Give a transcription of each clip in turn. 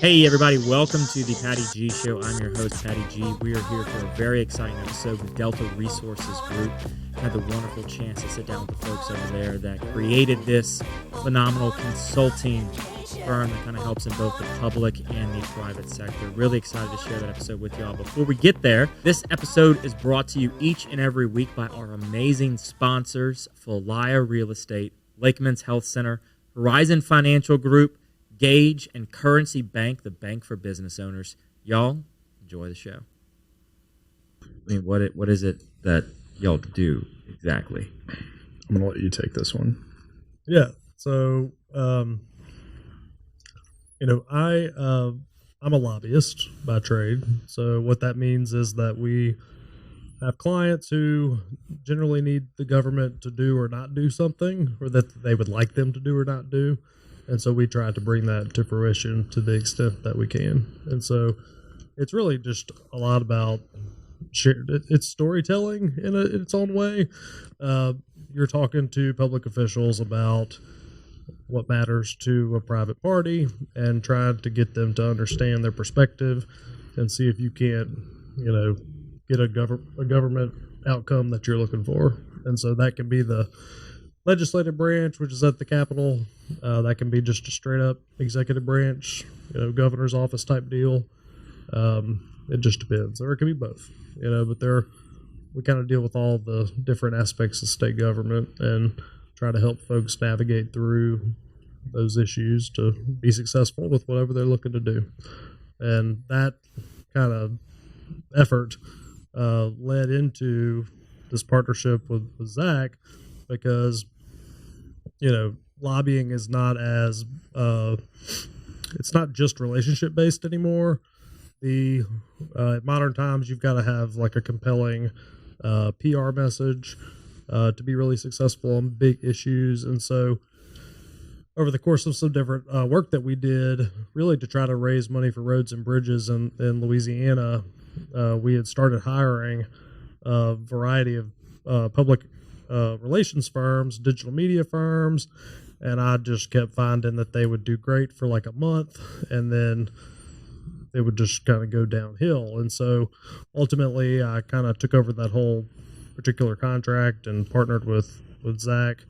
Hey everybody, welcome to the Patty G Show. I'm your host, Patty G. We are here for a very exciting episode with Delta Resources Group. I had the wonderful chance to sit down with the folks over there that created this phenomenal consulting firm that kind of helps in both the public and the private sector. Really excited to share that episode with y'all. Before we get there, this episode is brought to you each and every week by our amazing sponsors, Falaya Real Estate, Lakeman's Health Center, Horizon Financial Group, Gage, and Currency Bank, the bank for business owners. Y'all, enjoy the show. I mean, what is it that y'all do exactly? I'm going to let you take this one. Yeah. So, I'm a lobbyist by trade. So what that means is that we have clients who generally need the government to do or not do something, or that they would like them to do or not do. And so we try to bring that to fruition to the extent that we can. And so it's really just a lot about it's storytelling in its own way. You're talking to public officials about what matters to a private party and trying to get them to understand their perspective and see if you can't, get a government outcome that you're looking for. And so that can be the legislative branch, which is at the Capitol. That can be just a straight up executive branch, governor's office type deal. It just depends. Or it can be both, but we kind of deal with all the different aspects of state government and try to help folks navigate through those issues to be successful with whatever they're looking to do. And that kind of effort led into this partnership with Zach, because lobbying is not as it's not just relationship based anymore. At modern times, you've got to have like a compelling PR message to be really successful on big issues. And so over the course of some different work that we did really to try to raise money for roads and bridges in Louisiana, we had started hiring a variety of public relations firms, digital media firms, and I just kept finding that they would do great for like a month, and then they would just kind of go downhill. And so ultimately I kind of took over that whole particular contract and partnered with Zach,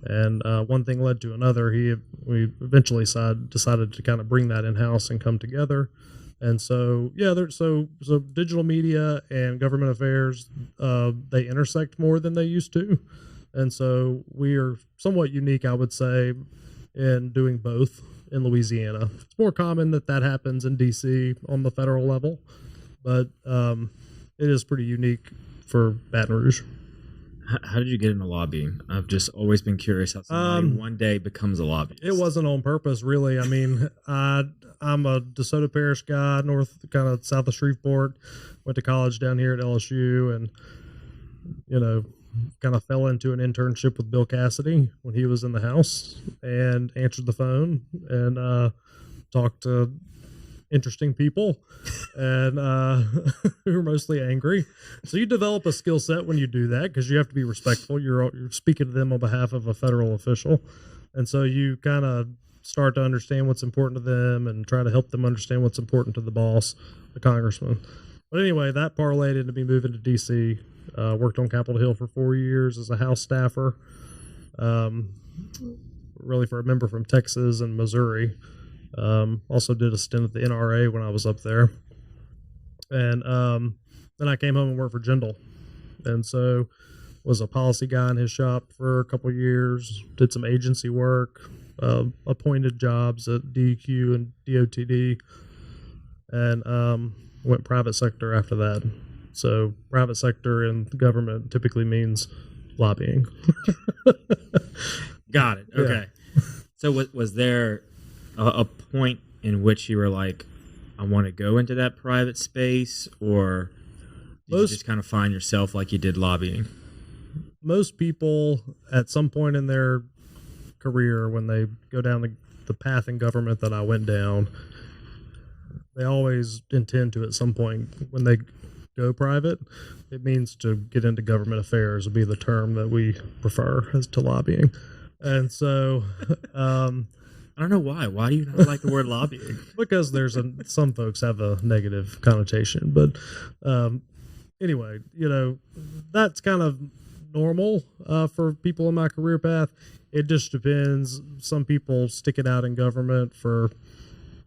and one thing led to another. We eventually decided to kind of bring that in-house and come together. And so, so digital media and government affairs, they intersect more than they used to. And so we are somewhat unique, I would say, in doing both in Louisiana. It's more common that happens in D.C. on the federal level, but it is pretty unique for Baton Rouge. How did you get into lobbying? I've just always been curious how somebody one day becomes a lobbyist. It wasn't on purpose, really. I mean, I'm a DeSoto Parish guy, kind of south of Shreveport. Went to college down here at LSU, and kind of fell into an internship with Bill Cassidy when he was in the House, and answered the phone and talked to interesting people and who are mostly angry. So you develop a skill set when you do that, because you have to be respectful. You're speaking to them on behalf of a federal official, and so you kind of start to understand what's important to them and try to help them understand what's important to the boss, the congressman. But anyway, that parlayed into me moving to D.C. Worked on Capitol Hill for 4 years as a House staffer, really for a member from Texas and Missouri. Also did a stint at the NRA when I was up there. And then I came home and worked for Jindal. And so was a policy guy in his shop for a couple of years, did some agency work, appointed jobs at DEQ and DOTD, and went private sector after that. So private sector in government typically means lobbying. Got it. Okay. Yeah. So was there a point in which you were like, I want to go into that private space, or did you just kind of find yourself like you did lobbying? Most people at some point in their career, when they go down the path in government that I went down, they always intend to, at some point when they go private, it means to get into government affairs would be the term that we prefer as to lobbying. And so I don't know why. Why do you not like the word lobbying? Because some folks have a negative connotation, but anyway, that's kind of normal for people in my career path. It just depends. Some people stick it out in government for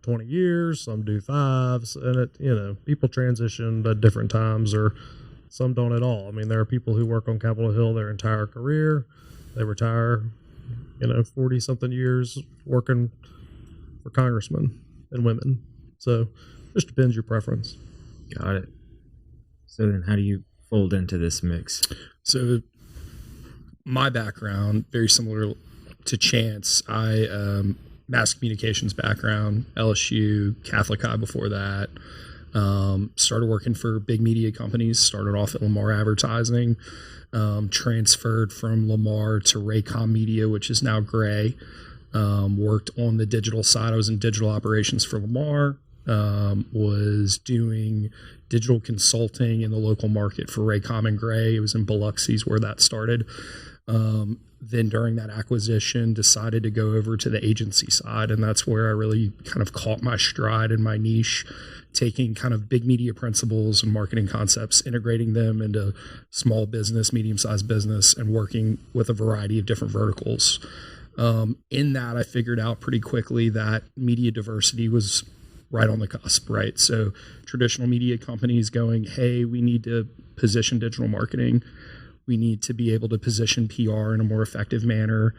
20 years, some do 5s, and people transition at different times, or some don't at all. I mean, there are people who work on Capitol Hill their entire career. They retire, 40 something years working for congressmen and women. So it just depends your preference. Got it. So then how do you fold into this mix? So my background, very similar to Chance. I mass communications background, LSU, Catholic High before that. Started working for big media companies, started off at Lamar Advertising, transferred from Lamar to Raycom Media, which is now Gray. Worked on the digital side. I was in digital operations for Lamar, was doing digital consulting in the local market for Raycom and Gray. It was in Biloxi's where that started. Then during that acquisition, decided to go over to the agency side, and that's where I really kind of caught my stride in my niche, taking kind of big media principles and marketing concepts, integrating them into small business, medium-sized business, and working with a variety of different verticals. In that, I figured out pretty quickly that media diversity was right on the cusp, right? So traditional media companies going, hey, we need to position digital marketing. We need to be able to position PR in a more effective manner.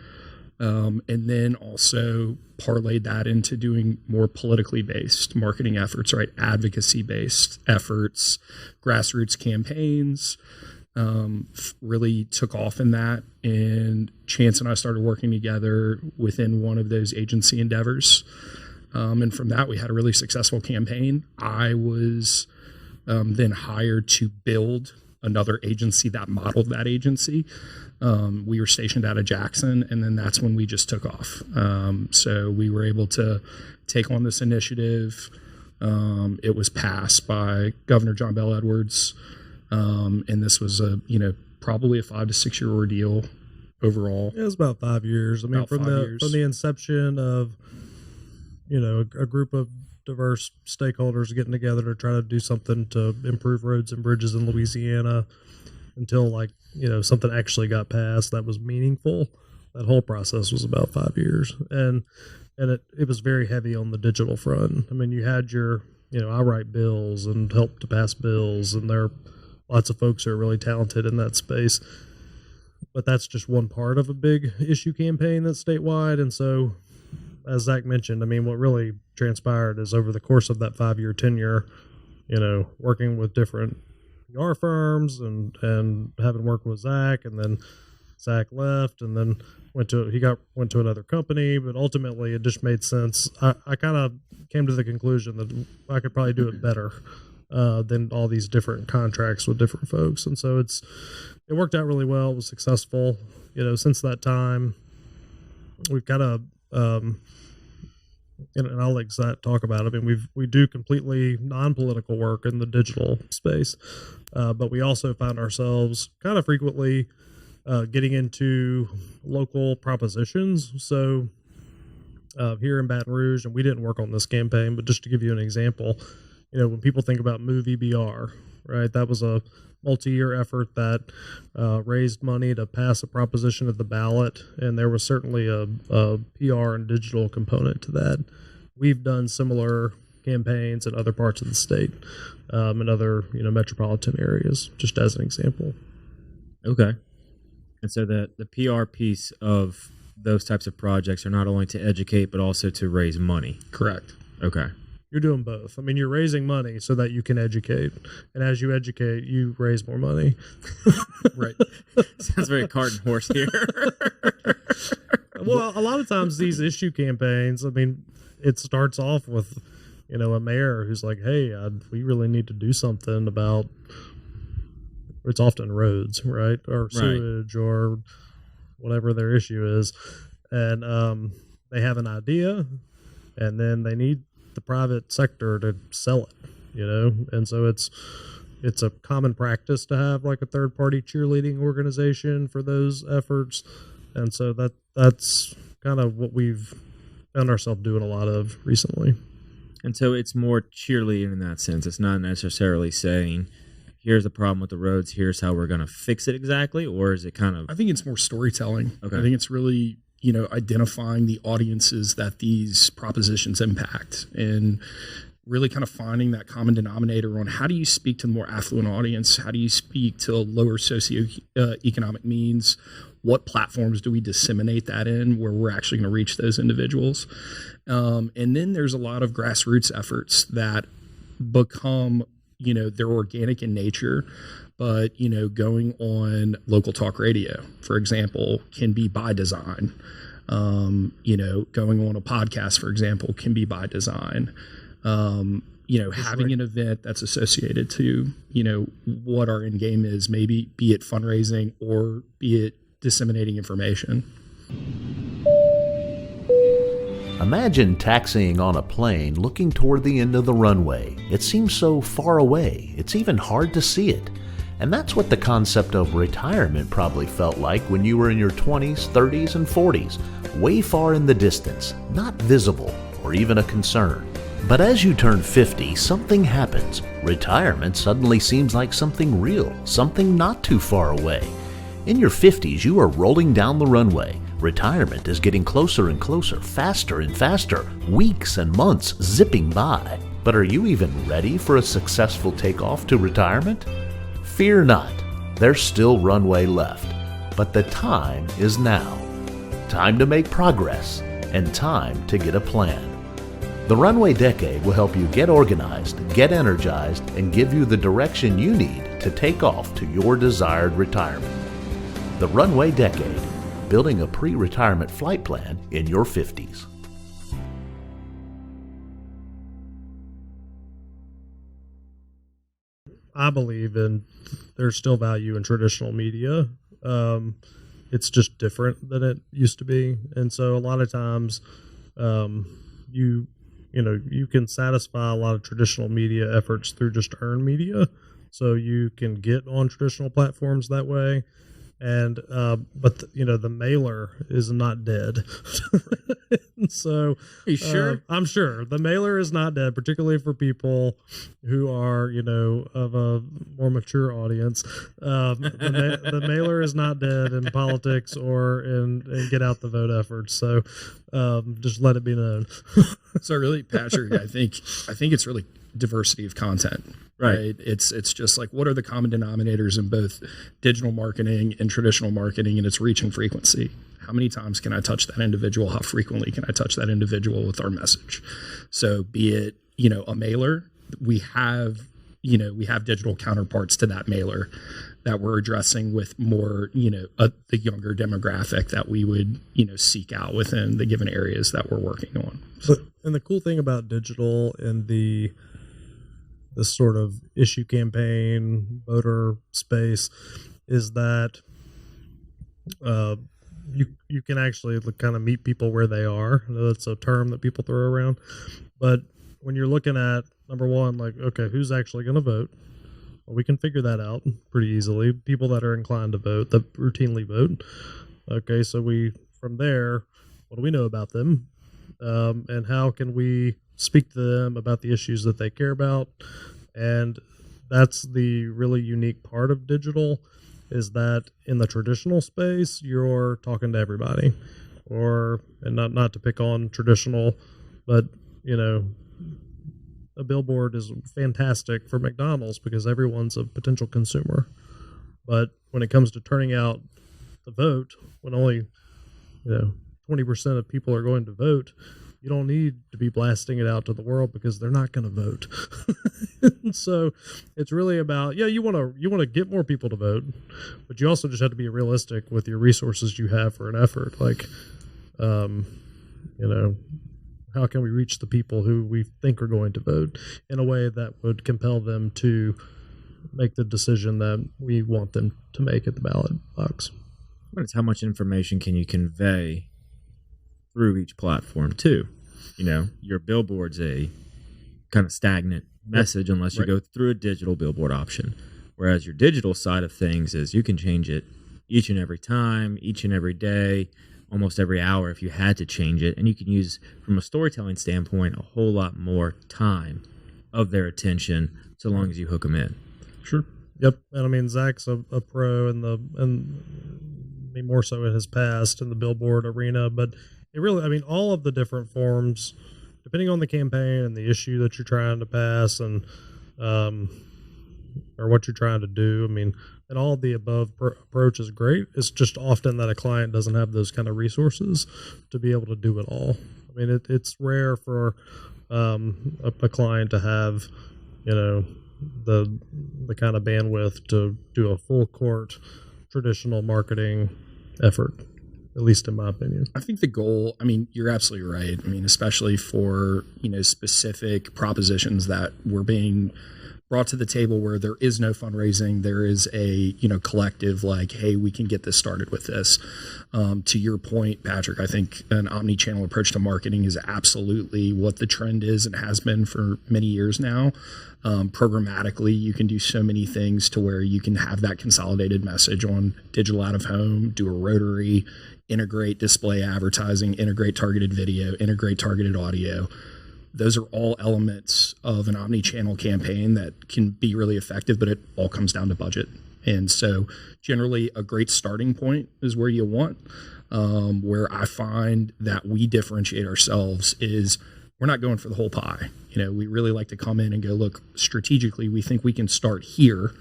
And then also parlayed that into doing more politically based marketing efforts, right? Advocacy based efforts, grassroots campaigns, really took off in that. And Chance and I started working together within one of those agency endeavors. And from that, we had a really successful campaign. I was then hired to build another agency that modeled that agency. We were stationed out of Jackson, and then that's when we just took off. So we were able to take on this initiative. It was passed by Governor John Bell Edwards, and this was probably a 5 to 6 year ordeal overall. It was about 5 years. I mean, from the inception of a group of diverse stakeholders getting together to try to do something to improve roads and bridges in Louisiana until something actually got passed that was meaningful. That whole process was about 5 years, and it was very heavy on the digital front. I mean, you had I write bills and help to pass bills, and there are lots of folks who are really talented in that space, but that's just one part of a big issue campaign that's statewide. And so, as Zach mentioned, I mean, what really transpired is over the course of that 5 year tenure, working with different PR firms and having worked with Zach, and then Zach left and then went to another company, but ultimately it just made sense. I kind of came to the conclusion that I could probably do it better than all these different contracts with different folks. And so it worked out really well. It was successful. Since that time, we've kind of, and I'll let Zach talk about it. I mean, we do completely non-political work in the digital space, but we also find ourselves kind of frequently getting into local propositions. So here in Baton Rouge, and we didn't work on this campaign, but just to give you an example, when people think about Movie BR, right, that was a multi-year effort that raised money to pass a proposition at the ballot, and there was certainly a PR and digital component to that. We've done similar campaigns in other parts of the state, in other metropolitan areas, just as an example. Okay. And so the PR piece of those types of projects are not only to educate, but also to raise money. Correct. Okay. You're doing both. I mean, you're raising money so that you can educate. And as you educate, you raise more money. Right. Sounds very cart and horse here. Well, a lot of times these issue campaigns, I mean, it starts off with, a mayor who's like, hey, we really need to do something about, it's often roads, right? Or sewage, right, or whatever their issue is. And they have an idea, and then they need the private sector to sell it, and so it's a common practice to have like a third party cheerleading organization for those efforts, and so that's kind of what we've found ourselves doing a lot of recently. And so it's more cheerleading in that sense. It's not necessarily saying, here's the problem with the roads, here's how we're going to fix it exactly, or is it kind of... I think it's more storytelling. Okay. I think it's really, identifying the audiences that these propositions impact and really kind of finding that common denominator on how do you speak to the more affluent audience? How do you speak to lower socioeconomic means? What platforms do we disseminate that in where we're actually going to reach those individuals? And then there's a lot of grassroots efforts that become, they're organic in nature, but, going on local talk radio, for example, can be by design. Going on a podcast, for example, can be by design. Having an event that's associated to, what our end game is, maybe be it fundraising or be it disseminating information. Imagine taxiing on a plane looking toward the end of the runway. It seems so far away, it's even hard to see it. And that's what the concept of retirement probably felt like when you were in your 20s, 30s, and 40s, way far in the distance, not visible or even a concern. But as you turn 50, something happens. Retirement suddenly seems like something real, something not too far away. In your 50s, you are rolling down the runway. Retirement is getting closer and closer, faster and faster, weeks and months zipping by. But are you even ready for a successful takeoff to retirement? Fear not, there's still runway left. But the time is now. Time to make progress and time to get a plan. The Runway Decade will help you get organized, get energized, and give you the direction you need to take off to your desired retirement. The Runway Decade, building a pre-retirement flight plan in your 50s. I believe there's still value in traditional media. It's just different than it used to be. And so a lot of times you can satisfy a lot of traditional media efforts through just earned media. So you can get on traditional platforms that way. And but the mailer is not dead. So are you sure? I'm sure the mailer is not dead, particularly for people who are of a more mature audience. The mailer is not dead in politics or in get out the vote efforts. So just let it be known. So really, Patrick, I think it's really diversity of content. Right. It's just like, what are the common denominators in both digital marketing and traditional marketing, and it's reach and frequency. How many times can I touch that individual? How frequently can I touch that individual with our message? So be it, a mailer, we have digital counterparts to that mailer that we're addressing with more, the younger demographic that we would, seek out within the given areas that we're working on. So, and the cool thing about digital and the sort of issue campaign voter space is that you can actually kind of meet people where they are. I know that's a term that people throw around, but when you're looking at number one, like, okay, who's actually going to vote? Well, we can figure that out pretty easily. People that are inclined to vote, that routinely vote. Okay, so from there, what do we know about them? And how can we speak to them about the issues that they care about? And that's the really unique part of digital, is that in the traditional space, you're talking to everybody. And not to pick on traditional, but a billboard is fantastic for McDonald's because everyone's a potential consumer. But when it comes to turning out the vote, when only 20% of people are going to vote, you don't need to be blasting it out to the world because they're not going to vote. So it's really about, you want to get more people to vote, but you also just have to be realistic with your resources you have for an effort. Like, how can we reach the people who we think are going to vote in a way that would compel them to make the decision that we want them to make at the ballot box? But it's how much information can you convey through each platform too. Your billboard's a kind of stagnant message unless you go through a digital billboard option. Whereas your digital side of things is you can change it each and every time, each and every day. almost every hour if you had to change it. And you can use, from a storytelling standpoint, a whole lot more time of their attention so long as you hook them in. Sure. Yep. And I mean, Zach's a pro and I mean, more so in his past in the billboard arena, but it really, I mean, all of the different forms, depending on the campaign and the issue that you're trying to pass and, or what you're trying to do. I mean, and all of the above approach is great. It's just often that a client doesn't have those kind of resources to be able to do it all. I mean, it's rare for a client to have, you know, the kind of bandwidth to do a full court traditional marketing effort, at least in my opinion. I think the goal, I mean, you're absolutely right. I mean, especially for, you know, specific propositions that were being brought to the table where there is no fundraising, there is a, you know, collective like, hey, we can get this started with this. To your point, Patrick, I think an omni-channel approach to marketing is absolutely what the trend is and has been for many years now. Programmatically, you can do so many things to where you can have that consolidated message on digital out of home, do a rotary, integrate display advertising, integrate targeted video, integrate targeted audio. Those are all elements of an omni-channel campaign that can be really effective, but it all comes down to budget. And so generally a great starting point is where you want. Where I find that we differentiate ourselves is we're not going for the whole pie. You know, we really like to come in and go, look, strategically, we think we can start here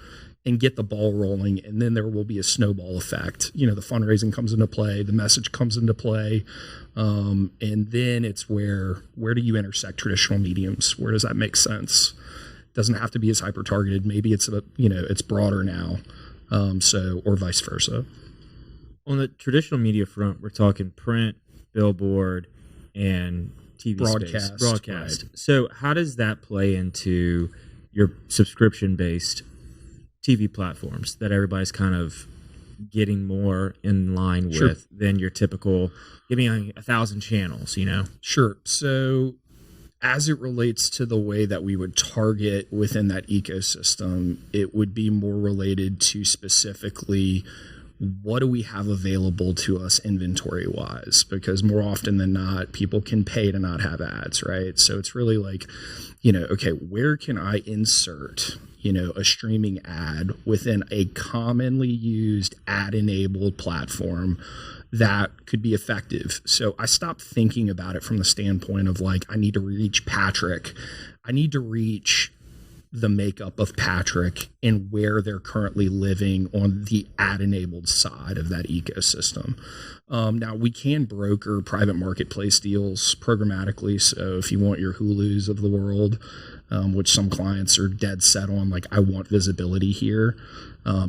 and get the ball rolling, and then there will be a snowball effect. You know, the fundraising comes into play, the message comes into play, and then it's where do you intersect traditional mediums? Where does that make sense? Doesn't have to be as hyper targeted. Maybe it's it's broader now, or vice versa. On the traditional media front, we're talking print, billboard, and TV broadcast. Right. So how does that play into your subscription-based TV platforms that everybody's kind of getting more in line with than your typical, give me 1,000 channels, you know? Sure. So as it relates to the way that we would target within that ecosystem, it would be more related to specifically what do we have available to us inventory wise? Because more often than not, people can pay to not have ads, right? So it's really like, okay, where can I insert, a streaming ad within a commonly used ad enabled platform that could be effective? So I stopped thinking about it from the standpoint of like, I need to reach Patrick. I need to reach the makeup of Patrick and where they're currently living on the ad enabled side of that ecosystem. Now we can broker private marketplace deals programmatically. So if you want your Hulus of the world, which some clients are dead set on, like, I want visibility here.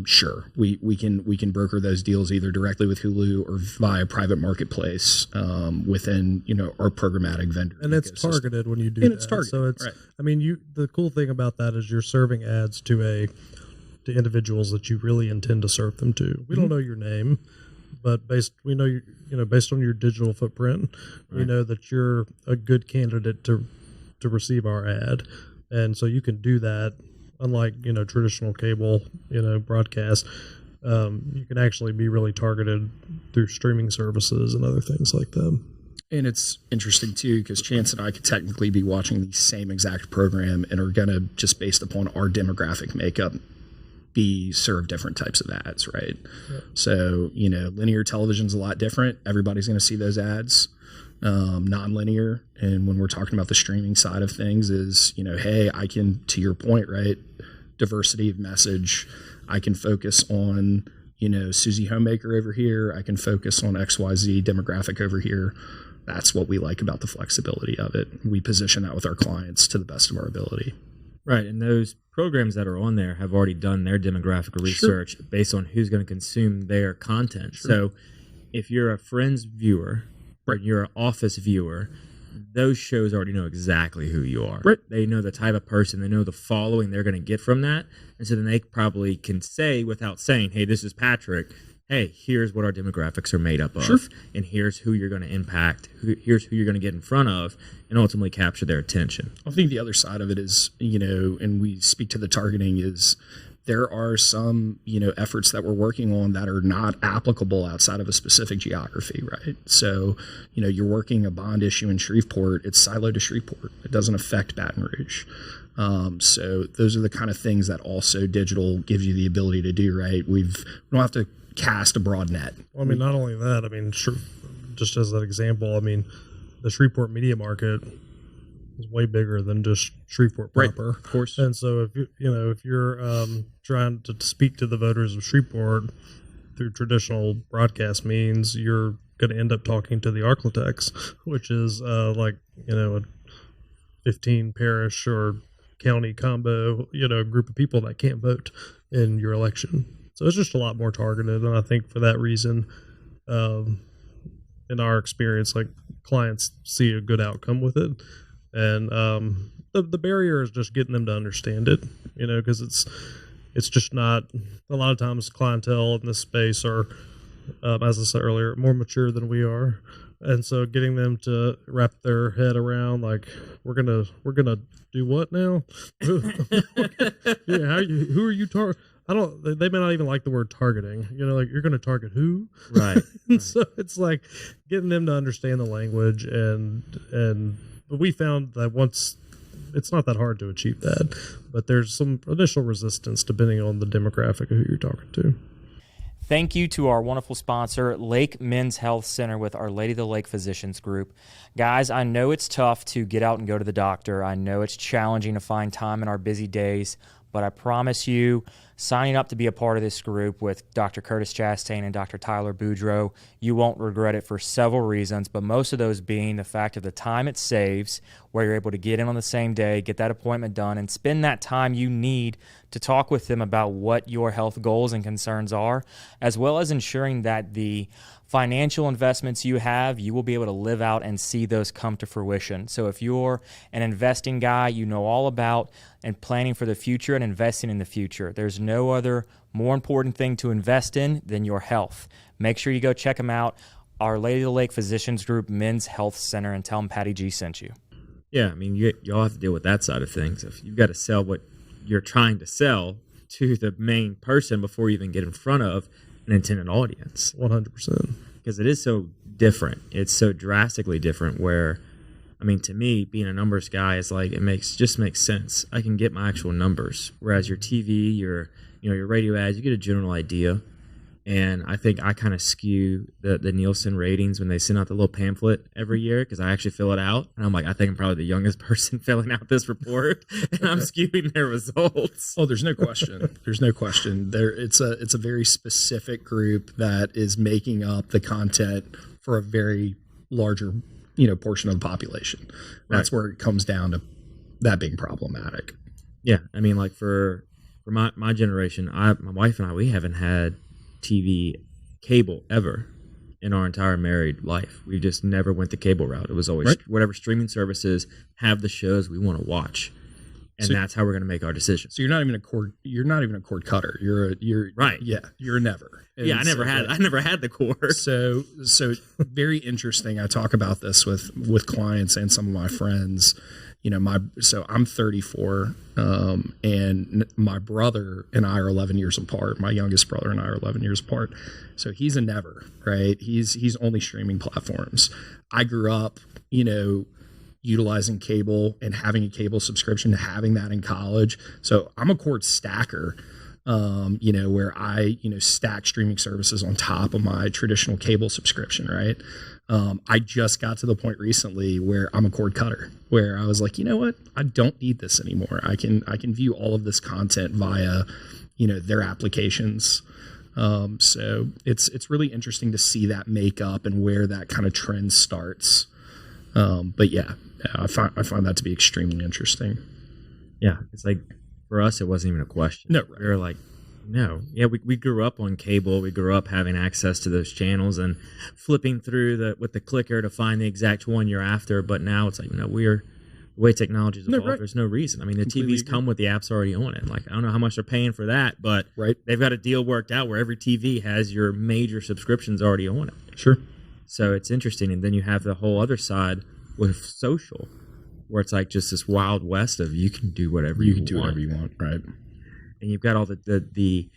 Sure, we can broker those deals either directly with Hulu or via private marketplace within our programmatic vendor. And it's ecosystem. Targeted when you do and that. It's targeted. So it's right. I mean, the cool thing about that is you're serving ads to individuals that you really intend to serve them to. We don't know your name, but based on your digital footprint, we know that you're a good candidate to receive our ad. And so you can do that. Unlike, traditional cable, broadcast, you can actually be really targeted through streaming services and other things like that. And it's interesting too, because Chance and I could technically be watching the same exact program and are going to, just based upon our demographic makeup, be served different types of ads, right? Yeah. So, linear television's a lot different. Everybody's going to see those ads. Non-linear, and when we're talking about the streaming side of things is, hey, I can, to your point, right, diversity of message, I can focus on, Susie Homemaker over here, I can focus on XYZ demographic over here. That's what we like about the flexibility of it. We position that with our clients to the best of our ability. Right, and those programs that are on there have already done their demographic research based on who's going to consume their content. So if you're a Friends viewer, or you're an Office viewer, those shows already know exactly who you are. Right. They know the type of person, they know the following they're going to get from that. And so then they probably can say, without saying, hey, this is Patrick, hey, here's what our demographics are made up of, and here's who you're going to impact, here's who you're going to get in front of, and ultimately capture their attention. I think the other side of it is, and we speak to the targeting, is there are some, efforts that we're working on that are not applicable outside of a specific geography, right? So, you're working a bond issue in Shreveport, it's siloed to Shreveport. It doesn't affect Baton Rouge. So those are the kind of things that also digital gives you the ability to do, right? We don't have to cast a broad net. Well, I mean, not only that, I mean, just as an example, I mean, the Shreveport media market is way bigger than just Shreveport proper. Right, of course. And so if you're trying to speak to the voters of Shreveport through traditional broadcast means, you're going to end up talking to the Arklatex, which is a 15 parish or county combo, group of people that can't vote in your election. So it's just a lot more targeted. And I think for that reason, in our experience, like, clients see a good outcome with it. And the barrier is just getting them to understand it, because it's just not, a lot of times clientele in this space are, as I said earlier, more mature than we are. And so getting them to wrap their head around, like, we're gonna do what now? Who are you targeting? They may not even like the word targeting. Like, you're gonna target who? Right. So it's like getting them to understand the language, and we found that once, it's not that hard to achieve that, but there's some initial resistance depending on the demographic of who you're talking to. Thank you to our wonderful sponsor, Lake Men's Health Center with Our Lady of the Lake Physicians Group. Guys, I know it's tough to get out and go to the doctor. I know it's challenging to find time in our busy days, but I promise you, signing up to be a part of this group with Dr. Curtis Chastain and Dr. Tyler Boudreau, you won't regret it for several reasons, but most of those being the fact of the time it saves, where you're able to get in on the same day, get that appointment done, and spend that time you need to talk with them about what your health goals and concerns are, as well as ensuring that the financial investments you have, you will be able to live out and see those come to fruition. So if you're an investing guy, you know all about and planning for the future and investing in the future. There's no other more important thing to invest in than your health. Make sure you go check them out, Our Lady of the Lake Physicians Group Men's Health Center, and tell them Patty G sent you. Yeah, I mean, you all have to deal with that side of things. If you've got to sell what you're trying to sell to the main person before you even get in front of an intended audience. 100%. Because it is so different. It's so drastically different where, I mean, to me, being a numbers guy is like, just makes sense. I can get my actual numbers. Whereas your TV, your radio ads, you get a general idea. And I think I kind of skew the Nielsen ratings when they send out the little pamphlet every year, because I actually fill it out. And I'm like, I think I'm probably the youngest person filling out this report, and I'm skewing their results. Oh, there's no question. There's no question. It's a very specific group that is making up the content for a very larger, portion of the population. That's where it comes down to that being problematic. Yeah, I mean, like for my generation, my wife and I, we haven't had TV cable ever in our entire married life. We just never went the cable route. It was always whatever streaming services have the shows we want to watch, and that's how we're going to make our decisions. So you're not even a cord cutter. You're right. Yeah, you're a never. And I never had the cord. So very interesting. I talk about this with clients and some of my friends. So I'm 34, and my brother and I are 11 years apart. My youngest brother and I are 11 years apart. So he's a never, right? He's only streaming platforms. I grew up, utilizing cable and having a cable subscription, having that in college. So I'm a cord stacker, where I, stack streaming services on top of my traditional cable subscription, right? I just got to the point recently where I'm a cord cutter, where I was like, you know what? I don't need this anymore. I can view all of this content via, their applications. So it's really interesting to see that makeup and where that kind of trend starts. But yeah, I find that to be extremely interesting. Yeah, it's like for us, it wasn't even a question. No, right. We were like, no. Yeah, we grew up on cable. We grew up having access to those channels and flipping through with the clicker to find the exact one you're after. But now it's like, the way technology's evolved, there's no reason. I mean, the TVs come with the apps already on it. Like, I don't know how much they're paying for that, but they've got a deal worked out where every TV has your major subscriptions already on it. Sure. So it's interesting. And then you have the whole other side with social, where it's like just this wild west of you can do whatever you want. Right. and you've got all the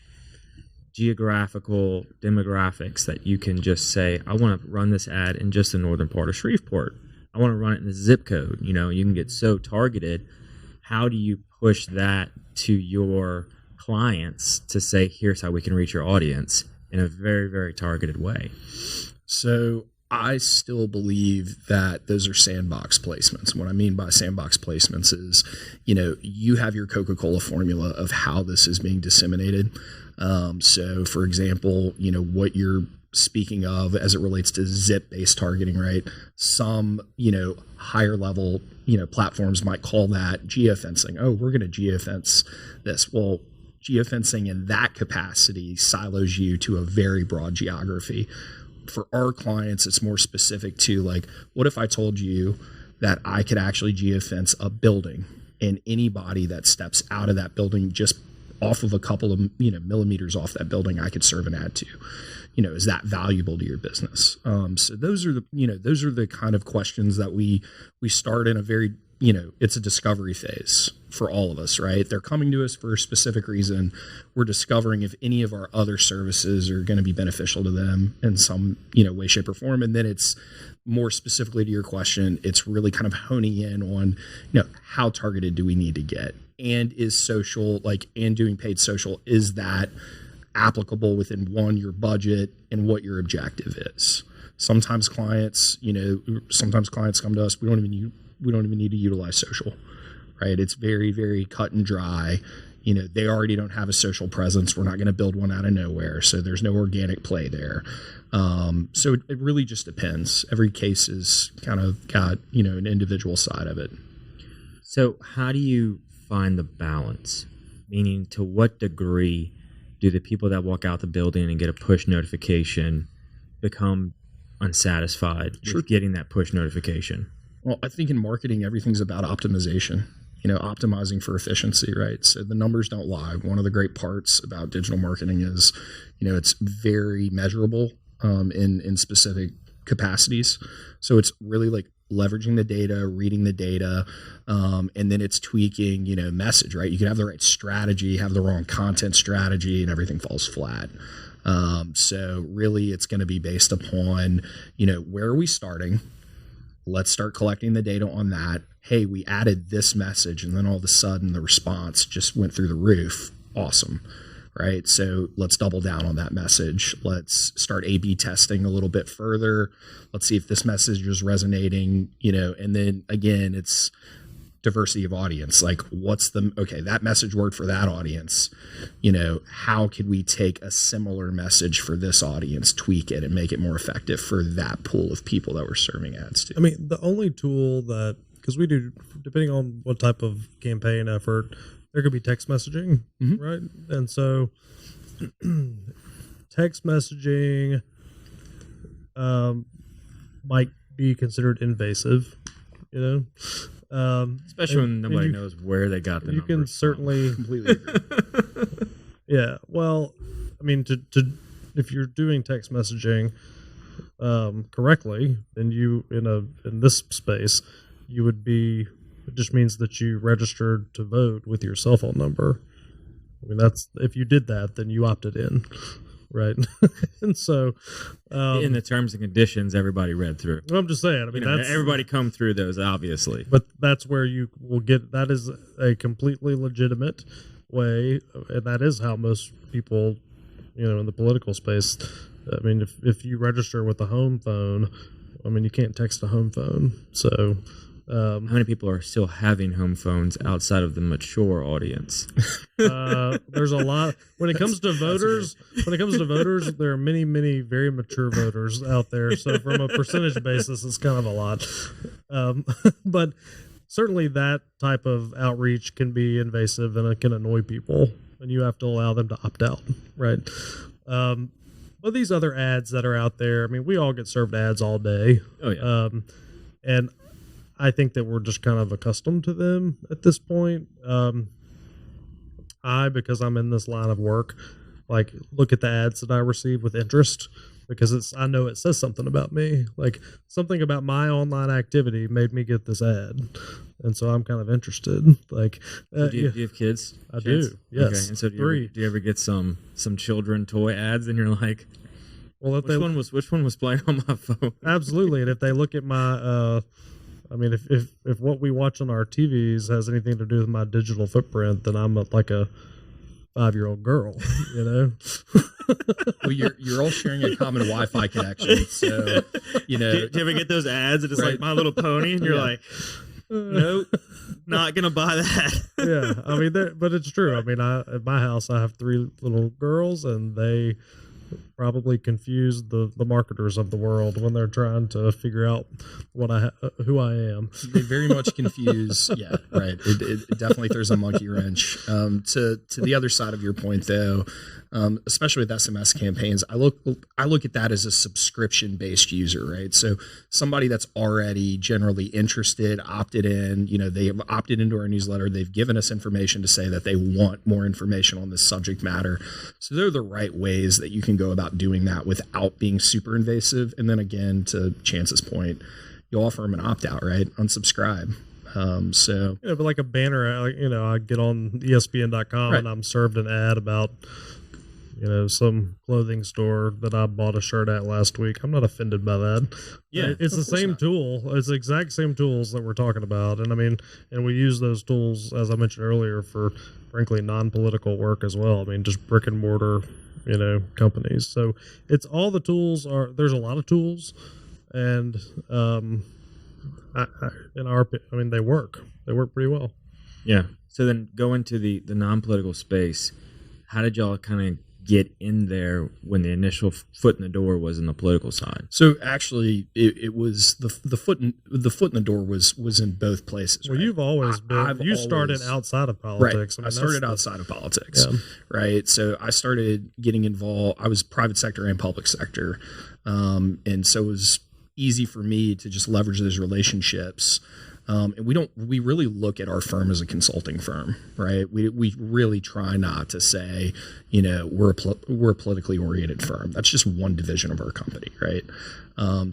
geographical demographics that you can just say, I want to run this ad in just the northern part of Shreveport. I want to run it in the zip code. You know, you can get so targeted. How do you push that to your clients to say, here's how we can reach your audience in a very, very targeted way? So I still believe that those are sandbox placements. What I mean by sandbox placements is, you know, you have your Coca-Cola formula of how this is being disseminated. So for example, you know, what you're speaking of as it relates to zip-based targeting, right? Some, you know, higher level, you know, platforms might call that geofencing. Oh, we're going to geofence this. Well, geofencing in that capacity silos you to a very broad geography. For our clients, it's more specific to, like, what if I told you that I could actually geofence a building, and anybody that steps out of that building just off of a couple of, you know, millimeters off that building, I could serve an ad to? You know, is that valuable to your business? So those are the kind of questions that we start in a very, you know, it's a discovery phase for all of us, right? They're coming to us for a specific reason. We're discovering if any of our other services are going to be beneficial to them in some, you know, way, shape, or form. And then it's more specifically to your question, it's really kind of honing in on, you know, how targeted do we need to get? And is social, like, and doing paid social, is that applicable within your budget and what your objective is? Sometimes clients come to us, we don't even need to utilize social, right? It's very, very cut and dry. You know, they already don't have a social presence. We're not going to build one out of nowhere. So there's no organic play there. So it really just depends. Every case is kind of got, you know, an individual side of it. So how do you find the balance? Meaning, to what degree do the people that walk out the building and get a push notification become unsatisfied with getting that push notification? Well, I think in marketing, everything's about optimization, you know, optimizing for efficiency, right? So the numbers don't lie. One of the great parts about digital marketing is, you know, it's very measurable in specific capacities. So it's really like leveraging the data, reading the data, and then it's tweaking, you know, message, right? You can have the right strategy, have the wrong content strategy, and everything falls flat. So really it's going to be based upon, you know, where are we starting? Let's start collecting the data on that. Hey, we added this message, and then all of a sudden the response just went through the roof. Awesome. Right. So let's double down on that message. Let's start A/B testing a little bit further. Let's see if this message is resonating, you know, and then again, it's diversity of audience. Like, that message worked for that audience. You know, how could we take a similar message for this audience, tweak it, and make it more effective for that pool of people that we're serving ads to? I mean, the only tool that, because we do, depending on what type of campaign effort, there could be text messaging, right? And so text messaging might be considered invasive, you know? Especially when nobody knows where they got the numbers. You can certainly completely agree. Yeah. Well, I mean, if you're doing text messaging correctly, then in this space, you would be. It just means that you registered to vote with your cell phone number. I mean, if you did that, then you opted in, right? And so, in the terms and conditions, everybody read through. I'm just saying. I mean, everybody come through those, obviously. But that's where you will get. That is a completely legitimate way, and that is how most people, you know, in the political space. I mean, if you register with a home phone, I mean, you can't text a home phone, so. How many people are still having home phones outside of the mature audience? There's a lot. When it comes to voters, there are many, many very mature voters out there. So from a percentage basis, it's kind of a lot. But certainly that type of outreach can be invasive and it can annoy people, and you have to allow them to opt out, right? But these other ads that are out there, I mean, we all get served ads all day. Oh yeah. And I think that we're just kind of accustomed to them at this point. Because I'm in this line of work, like, look at the ads that I receive with interest, because I know it says something about me. Like something about my online activity made me get this ad, and so I'm kind of interested. Like, do you have kids? I do. Yes. Okay. And so Three. Do you ever get some children toy ads, and you're like, well, if which one was playing on my phone? Absolutely. And if they look at my, I mean, if what we watch on our TVs has anything to do with my digital footprint, then I'm like a 5-year-old girl, you know. Well, you're all sharing a common Wi-Fi connection, so you know. Do you ever get those ads that it's like My Little Pony, and you're like, nope, not gonna buy that. Yeah, I mean, but it's true. I mean, at my house, I have 3 little girls, and they probably confuse the marketers of the world when they're trying to figure out who I am. They very much confuse. Yeah, right. It definitely throws a monkey wrench. To the other side of your point, though, especially with SMS campaigns, I look at that as a subscription based user, right? So somebody that's already generally interested, opted in, they have opted into our newsletter. They've given us information to say that they want more information on this subject matter. So they're the right ways that you can go about doing that without being super invasive. And then again, to Chance's point, you offer them an opt out, right? Unsubscribe. So yeah, but like a banner, I get on ESPN.com, right, and I'm served an ad about some clothing store that I bought a shirt at last week. I'm not offended by that. Yeah, it's the same tool. It's the exact same tools that we're talking about. And I mean, and we use those tools, as I mentioned earlier, for frankly non-political work as well. I mean, just brick and mortar, companies. So it's all the tools there's a lot of tools, and they work. They work pretty well. Yeah. So then go into the non-political space. How did y'all kind of get in there when the initial foot in the door was in the political side? So actually, it was the foot in the door was in both places. Well, right? you've always been. You started outside of politics. Right. I started outside of politics. Yeah. Right. So I started getting involved. I was private sector and public sector, and so it was easy for me to just leverage those relationships. And we really look at our firm as a consulting firm, right? We really try not to say, we're a politically oriented firm. That's just one division of our company, right?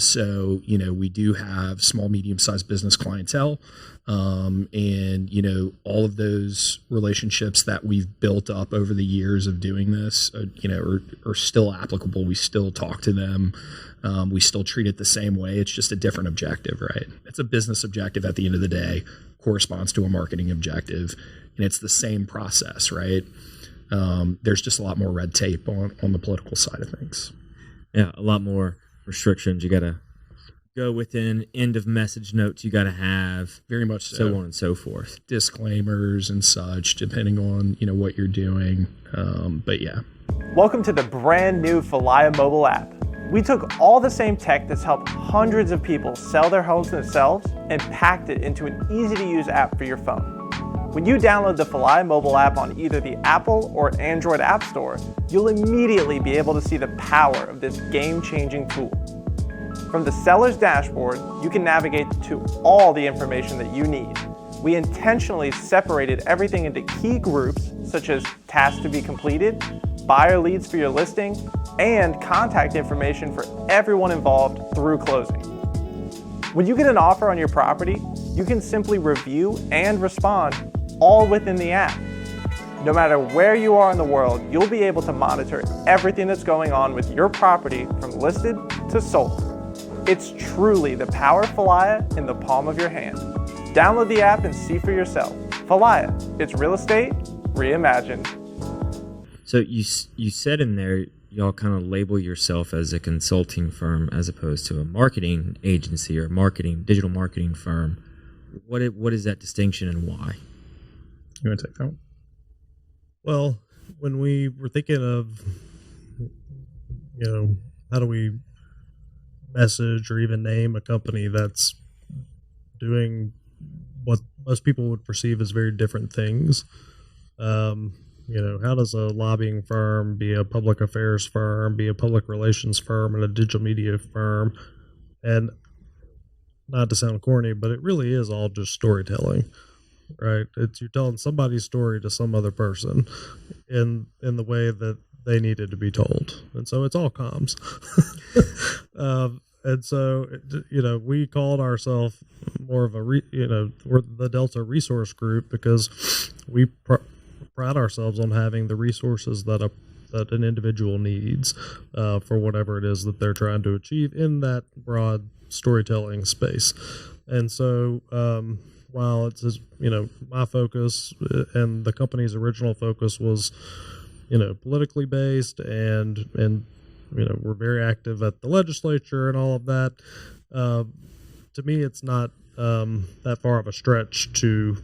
So, we do have small, medium-sized business clientele. And, all of those relationships that we've built up over the years of doing this, are still applicable. We still talk to them. We still treat it the same way. It's just a different objective, right? It's a business objective at the end of the day, corresponds to a marketing objective, and it's the same process, right? There's just a lot more red tape on the political side of things. Yeah, a lot more restrictions. You got to go within end of message notes you got to have. Very much so. So on and so forth. Disclaimers and such, depending on, what you're doing. But yeah. Welcome to the brand new Falaya mobile app. We took all the same tech that's helped hundreds of people sell their homes themselves and packed it into an easy-to-use app for your phone. When you download the Falaya mobile app on either the Apple or Android App Store, you'll immediately be able to see the power of this game-changing tool. From the seller's dashboard, you can navigate to all the information that you need. We intentionally separated everything into key groups, such as tasks to be completed, buyer leads for your listing, and contact information for everyone involved through closing. When you get an offer on your property, you can simply review and respond all within the app. No matter where you are in the world, you'll be able to monitor everything that's going on with your property from listed to sold. It's truly the power of Falaya in the palm of your hand. Download the app and see for yourself. Falaya, it's real estate reimagined. So you said in there, y'all kind of label yourself as a consulting firm as opposed to a marketing agency or digital marketing firm. What is that distinction and why? You want to take that one? Well, when we were thinking of, how do we message or even name a company that's doing what most people would perceive as very different things, how does a lobbying firm be a public affairs firm, be a public relations firm, and a digital media firm? And not to sound corny, but it really is all just storytelling, right? You're telling somebody's story to some other person in the way that they needed to be told. And so it's all comms. And so, we called ourselves more of we're the Delta Resource Group because we pride ourselves on having the resources that an individual needs for whatever it is that they're trying to achieve in that broad storytelling space. And so, while it's my focus and the company's original focus was politically based and we're very active at the legislature and all of that, to me it's not that far of a stretch to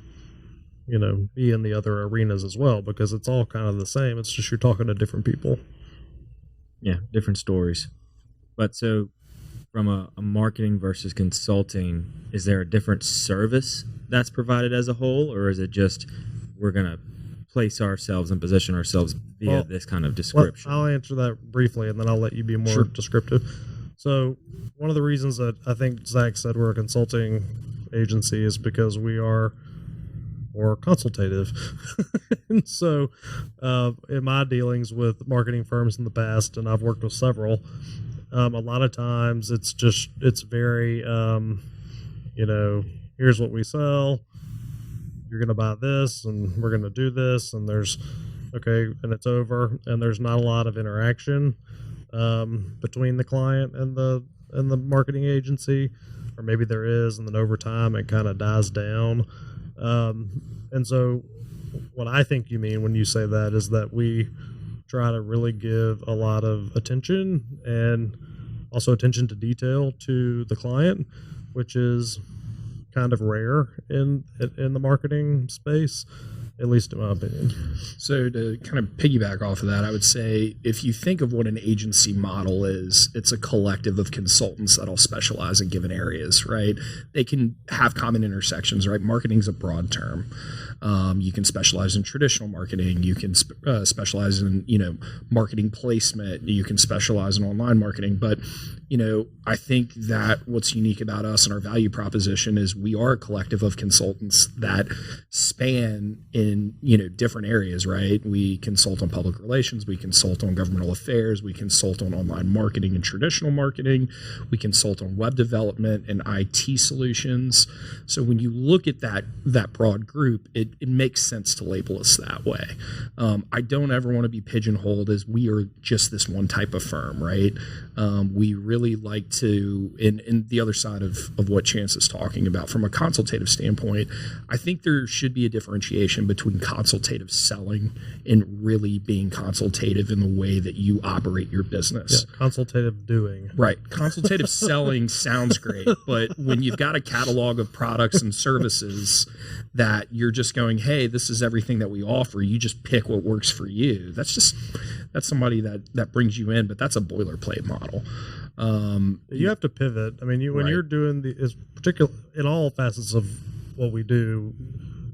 be in the other arenas as well, because it's all kind of the same. It's just you're talking to different people. Yeah, different stories. But so from a marketing versus consulting, is there a different service that's provided as a whole, or is it just we're going to place ourselves and position ourselves via this kind of description? I'll answer that briefly, and then I'll let you be more descriptive. So one of the reasons that I think Zach said we're a consulting agency is because we are more consultative. And so in my dealings with marketing firms in the past, and I've worked with several, a lot of times it's very, here's what we sell. You're going to buy this and we're going to do this, and and it's over, and there's not a lot of interaction between the client and the marketing agency, or maybe there is, and then over time it kind of dies down. And so what I think you mean when you say that is that we try to really give a lot of attention and also attention to detail to the client, which is kind of rare in the marketing space, at least in my opinion. So to kind of piggyback off of that, I would say if you think of what an agency model is, it's a collective of consultants that'll specialize in given areas, right? They can have common intersections, right? Marketing is a broad term. You can specialize in traditional marketing. You can specialize in, marketing placement. You can specialize in online marketing. But, I think that what's unique about us and our value proposition is we are a collective of consultants that span in, different areas, right? We consult on public relations. We consult on governmental affairs. We consult on online marketing and traditional marketing. We consult on web development and IT solutions. So when you look at that broad group, it makes sense to label us that way. I don't ever want to be pigeonholed as we are just this one type of firm, right? We really like to, in the other side of what Chance is talking about, from a consultative standpoint, I think there should be a differentiation between consultative selling and really being consultative in the way that you operate your business. Yeah, consultative doing. Right. Consultative selling sounds great, but when you've got a catalog of products and services that you're just going, hey, this is everything that we offer, you just pick what works for you. That's somebody that brings you in, but that's a boilerplate model. You have to pivot. I mean, when you're doing is particular in all facets of what we do,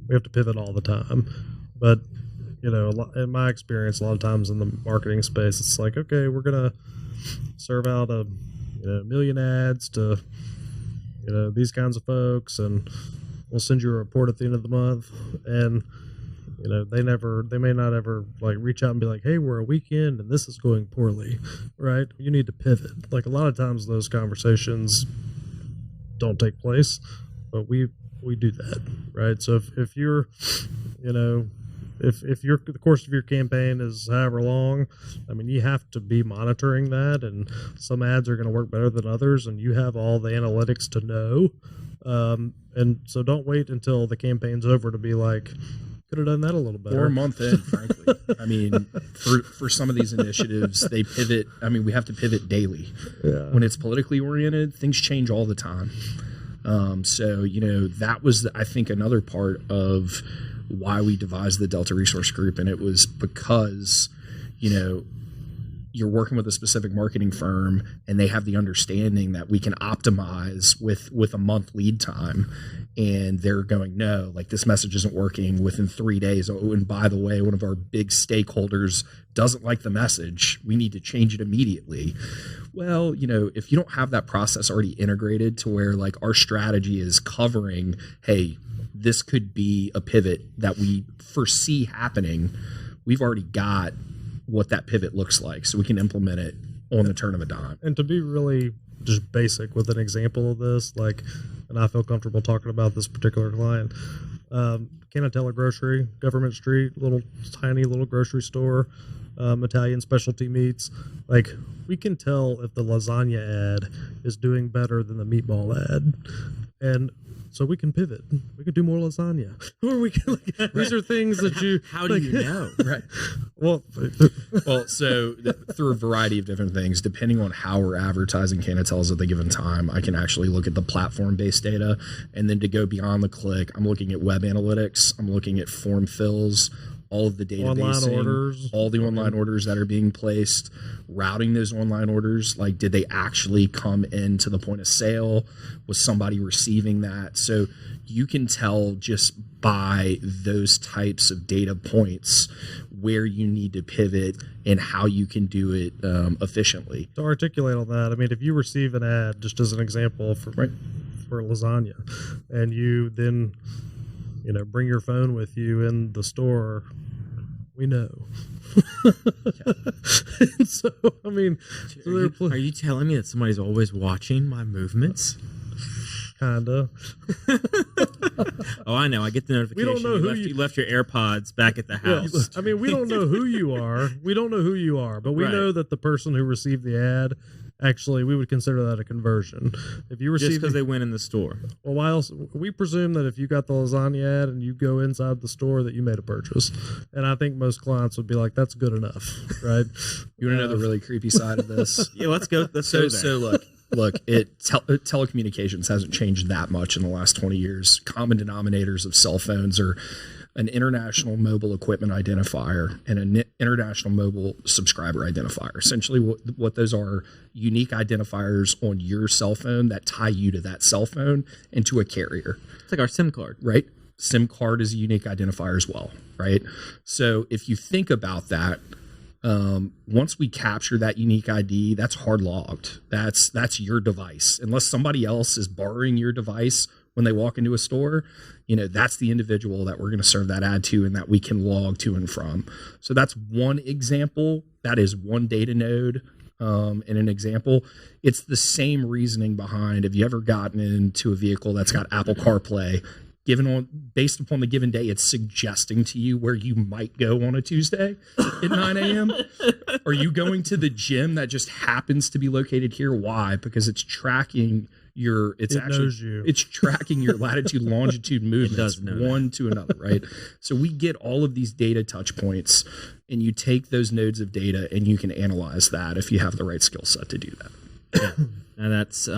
we have to pivot all the time. But in my experience, a lot of times in the marketing space, it's like, okay, we're gonna serve out a million ads to these kinds of folks, and we'll send you a report at the end of the month. And they may not ever like reach out and be like, hey, we're a weekend and this is going poorly, right? You need to pivot. Like a lot of times those conversations don't take place, but we do that, right? So if you're, if the course of your campaign is however long, I mean, you have to be monitoring that, and some ads are going to work better than others, and you have all the analytics to know. And so don't wait until the campaign's over to be like, could have done that a little better. Or a month in, frankly. I mean, for some of these initiatives, they pivot. I mean, we have to pivot daily. Yeah. When it's politically oriented, things change all the time. So, that was, I think, another part of why we devised the Delta Resource Group. And it was because, you're working with a specific marketing firm and they have the understanding that we can optimize with a month lead time, and they're going, no, like this message isn't working within 3 days. Oh, and by the way, one of our big stakeholders doesn't like the message. We need to change it immediately. Well, if you don't have that process already integrated to where like our strategy is covering, hey, this could be a pivot that we foresee happening. We've already got what that pivot looks like, so we can implement it on the turn of a dime. And to be really just basic with an example of this, like, and I feel comfortable talking about this particular client. Canatella Grocery, Government Street, tiny little grocery store, Italian specialty meats. Like, we can tell if the lasagna ad is doing better than the meatball ad, and so we can pivot. We could do more lasagna, or we can. Like, these are things that you. How do you know? Right. Well, So through a variety of different things, depending on how we're advertising Canatellas at the given time, I can actually look at the platform-based data, and then to go beyond the click, I'm looking at web analytics, I'm looking at form fills, all of the database, all the online orders that are being placed, routing those online orders. Like, did they actually come into the point of sale? Was somebody receiving that? So you can tell just by those types of data points where you need to pivot and how you can do it efficiently. To articulate on that, I mean, if you receive an ad, just as an example for lasagna, and you then bring your phone with you in the store, we know. And so, I mean, Are you telling me that somebody's always watching my movements? Kinda. Oh, I know. I get the notification. We don't know you left your AirPods back at the house. Yeah, I mean, we don't know who you are. We don't know who you are, but we know that the person who received the ad, actually, we would consider that a conversion. If you receive, just because they went in the store. Well, why else? We presume that if you got the lasagna ad and you go inside the store, that you made a purchase. And I think most clients would be like, "That's good enough," right? You want to know the really creepy side of this? Yeah, let's go. So look, telecommunications hasn't changed that much in the last 20 years. Common denominators of cell phones are an international mobile equipment identifier and an international mobile subscriber identifier. Essentially, what those are, unique identifiers on your cell phone that tie you to that cell phone and to a carrier. It's like our SIM card. Right? SIM card is a unique identifier as well, right? So if you think about that, once we capture that unique ID, that's hard logged. That's your device. Unless somebody else is borrowing your device when they walk into a store, that's the individual that we're going to serve that ad to and that we can log to and from. So that's one example. That is one data node. In an example, it's the same reasoning behind, have you ever gotten into a vehicle that's got Apple CarPlay? Based upon the given day, it's suggesting to you where you might go on a Tuesday at 9 a.m. Are you going to the gym that just happens to be located here? Why? Because it's tracking it's tracking your latitude, longitude movements one to another, right? So we get all of these data touch points, and you take those nodes of data and you can analyze that if you have the right skill set to do that. Yeah. Now that's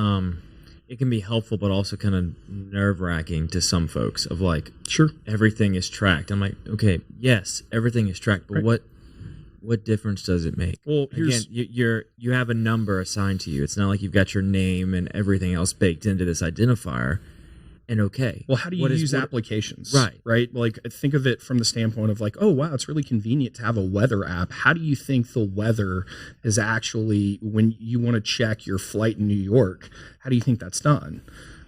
it can be helpful, but also kind of nerve-wracking to some folks of like, sure, everything is tracked. I'm like, okay, yes, everything is tracked, but what difference does it make? Well, again, you have a number assigned to you. It's not like you've got your name and everything else baked into this identifier. And okay. Well, how do you use applications? Right. Like, think of it from the standpoint of like, oh, wow, it's really convenient to have a weather app. How do you think the weather is actually, when you want to check your flight in New York, how do you think that's done?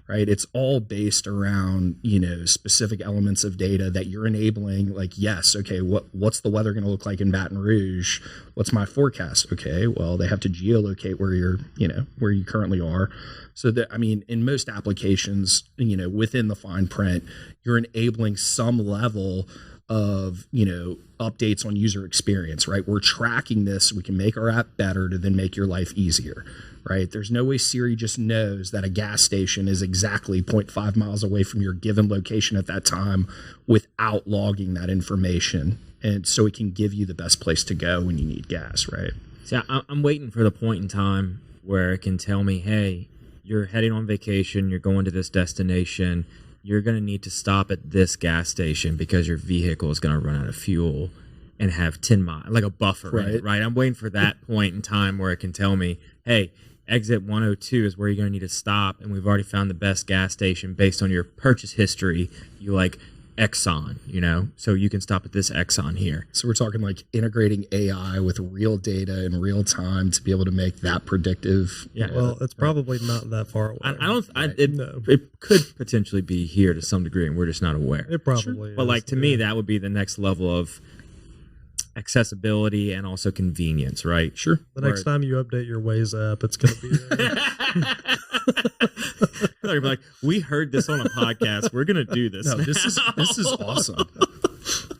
Right. It's all based around, specific elements of data that you're enabling. Like, yes. Okay. What's the weather going to look like in Baton Rouge? What's my forecast? Okay. Well, they have to geolocate where where you currently are. So that, in most applications, within the fine print, you're enabling some level of, updates on user experience, right? We're tracking this so we can make our app better to then make your life easier, right? There's no way Siri just knows that a gas station is exactly 0.5 miles away from your given location at that time without logging that information. And so it can give you the best place to go when you need gas, right? So I'm waiting for the point in time where it can tell me, hey, you're heading on vacation, you're going to this destination, you're going to need to stop at this gas station because your vehicle is going to run out of fuel and have 10 miles, like a buffer, right? I'm waiting for that point in time where it can tell me, hey, exit 102 is where you're going to need to stop, and we've already found the best gas station based on your purchase history. You like Exxon, so you can stop at this Exxon here. So we're talking like integrating AI with real data in real time to be able to make that predictive. Yeah. Well, it's probably not that far away. It could potentially be here to some degree, and we're just not aware. It probably is. But like to me, that would be the next level of accessibility and also convenience, right? Sure. The next time you update your Waze app, it's going to be there. They're like, we heard this on a podcast. We're gonna do this. No, this is awesome.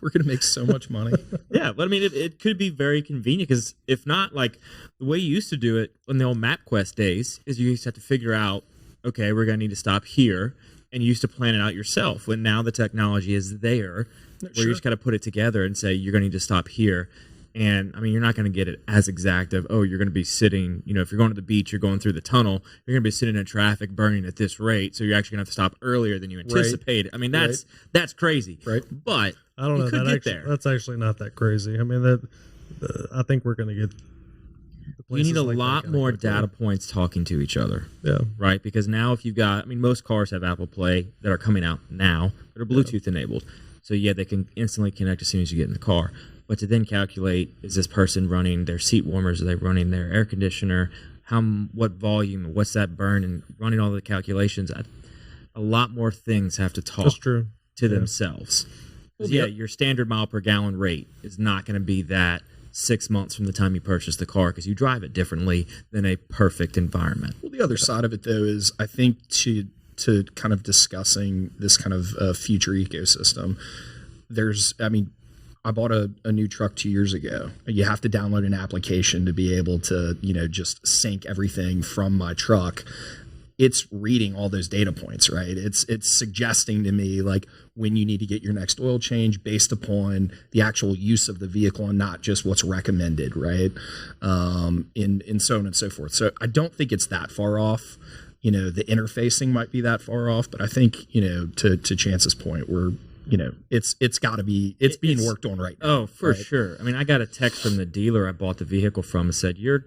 We're gonna make so much money. Yeah, but I mean, it could be very convenient because if not, like the way you used to do it in the old MapQuest days is you used to have to figure out, okay, we're gonna need to stop here, and you used to plan it out yourself. When now the technology is there, where you just gotta put it together and say you're gonna need to stop here. And I mean, you're not going to get it as exact of, oh, you're going to be sitting, if you're going to the beach, you're going through the tunnel, you're going to be sitting in traffic burning at this rate. So you're actually going to have to stop earlier than you anticipated. Right. I mean, that's crazy. Right. But I don't know. That's actually not that crazy. I mean, I think we're going to get. You need a lot more data points talking to each other. Yeah. Right. Because now if you've got, most cars have Apple Play that are coming out now that are Bluetooth enabled. So yeah, they can instantly connect as soon as you get in the car. But to then calculate, is this person running their seat warmers? Are they running their air conditioner? What volume? What's that burn? And running all the calculations, a lot more things have to talk to themselves. Well, your standard mile per gallon rate is not going to be that 6 months from the time you purchase the car because you drive it differently than a perfect environment. Well, the other side of it, though, is I think to kind of discussing this kind of future ecosystem, I bought a new truck 2 years ago. You have to download an application to be able to, just sync everything from my truck. It's reading all those data points, right? It's suggesting to me like when you need to get your next oil change based upon the actual use of the vehicle and not just what's recommended, right? And so on and so forth. So I don't think it's that far off. The interfacing might be that far off, but I think, to Chance's point, it's got to be, it's being worked on right now. Oh, for sure. I mean, I got a text from the dealer I bought the vehicle from and said, your